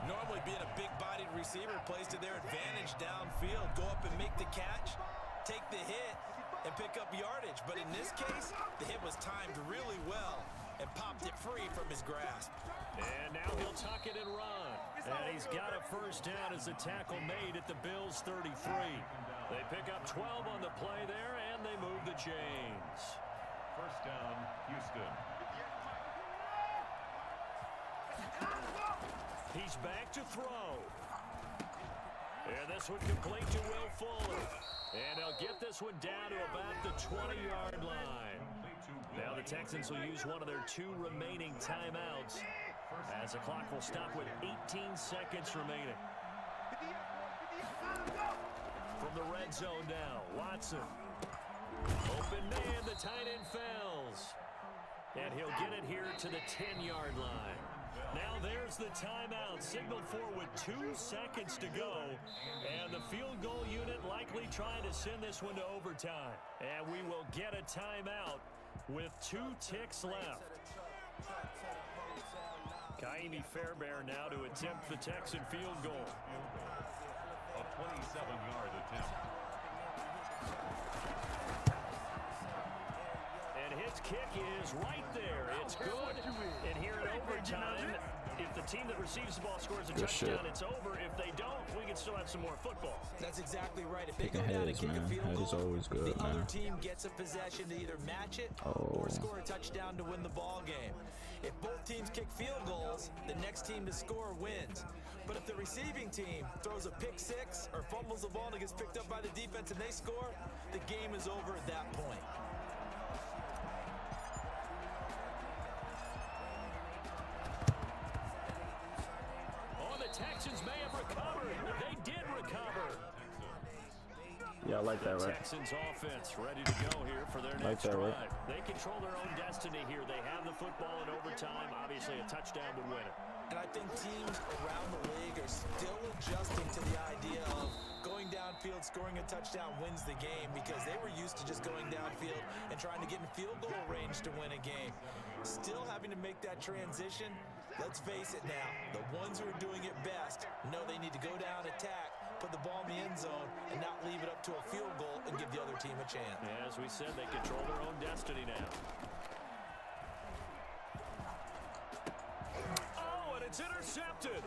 Normally being a big-bodied receiver plays to their advantage downfield. Go up and make the catch, take the hit, and pick up yardage. But in this case, the hit was timed really well and popped it free from his grasp. And now he'll tuck it and run. And he's got a first down as the tackle made at the Bills' 33. They pick up 12 on the play there, and they move the chains. First down, Houston. He's back to throw. And this one complete to Will Fuller. And they'll get this one down to about the 20-yard line. Now the Texans will use one of their 2 remaining timeouts, as the clock will stop with 18 seconds remaining. From the red zone now, Watson. Open man, the tight end Fells. And he'll get it here to the 10-yard line. Now there's the timeout, signaled for with 2 seconds to go. And the field goal unit likely trying to send this one to overtime. And we will get a timeout with 2 ticks left. Kaimi Fairbairn now to attempt the Texan field goal. A 27-yard attempt. And his kick is right there. It's good. And here in overtime, if the team that receives the ball scores a touchdown, it's over. If they don't, we can still have some more football. That's exactly right. If they go Picking down heads, and kick man. a field Head is goal, always good, the man. other team gets a possession to either match it or score a touchdown to win the ball game. If both teams kick field goals, the next team to score wins. But if the receiving team throws a pick six or fumbles the ball and it gets picked up by the defense and they score, the game is over at that point. Oh, the Texans may have recovered. They did recover. Yeah, I like that, The right? Texans offense ready to go here for their next drive. They control their own destiny here. They have the football in overtime. Obviously, a touchdown would win it. And I think teams around the league are still adjusting to the idea of going downfield, scoring a touchdown wins the game, because they were used to just going downfield and trying to get in field goal range to win a game. Still having to make that transition. Let's face it now, the ones who are doing it best know they need to go down, attack, put the ball in the end zone and not leave it up to a field goal and give the other team a chance. As we said, they control their own destiny now. Oh, and it's intercepted.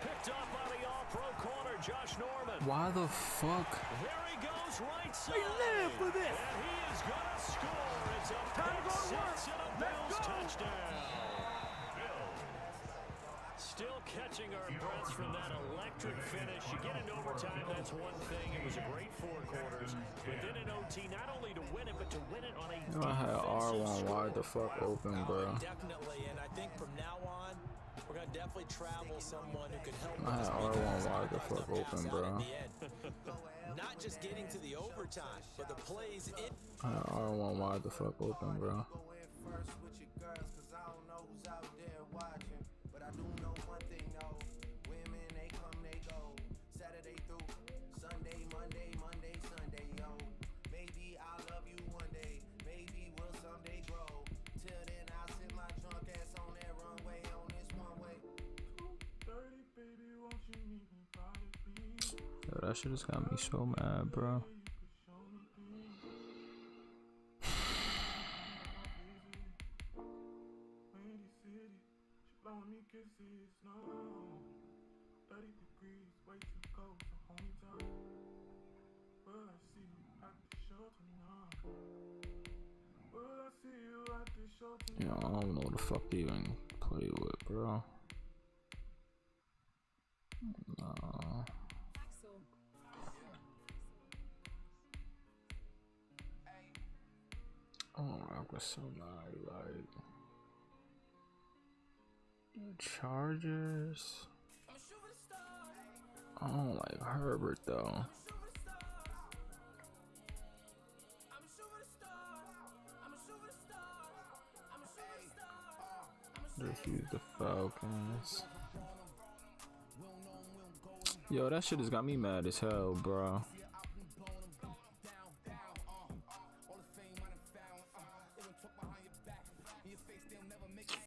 Picked up by the all-pro corner, Josh Norman. Why the fuck? There he goes, right side. We live for this. And he is going to score. It's a pick six and a Bills touchdown. Still catching our breaths from that electric finish. You get into overtime, that's one thing. It was a great 4 quarters. But then in OT, not only to win it, but to win it on a I had R1 wide the fuck open, bro. Definitely, and I think from now on, we're going to definitely travel someone who can help I had us R1 wide the fuck open, bro. Not just getting to the overtime, but the plays in. I had R1 wide the fuck open, bro. Yo, that shit just got me so mad, bro. Yeah, I don't know what the fuck to even play with, bro. Nah. Oh, I was so mad, like Chargers. I don't like Herbert though. Just use the Falcons. Yo, that shit has got me mad as hell, bro.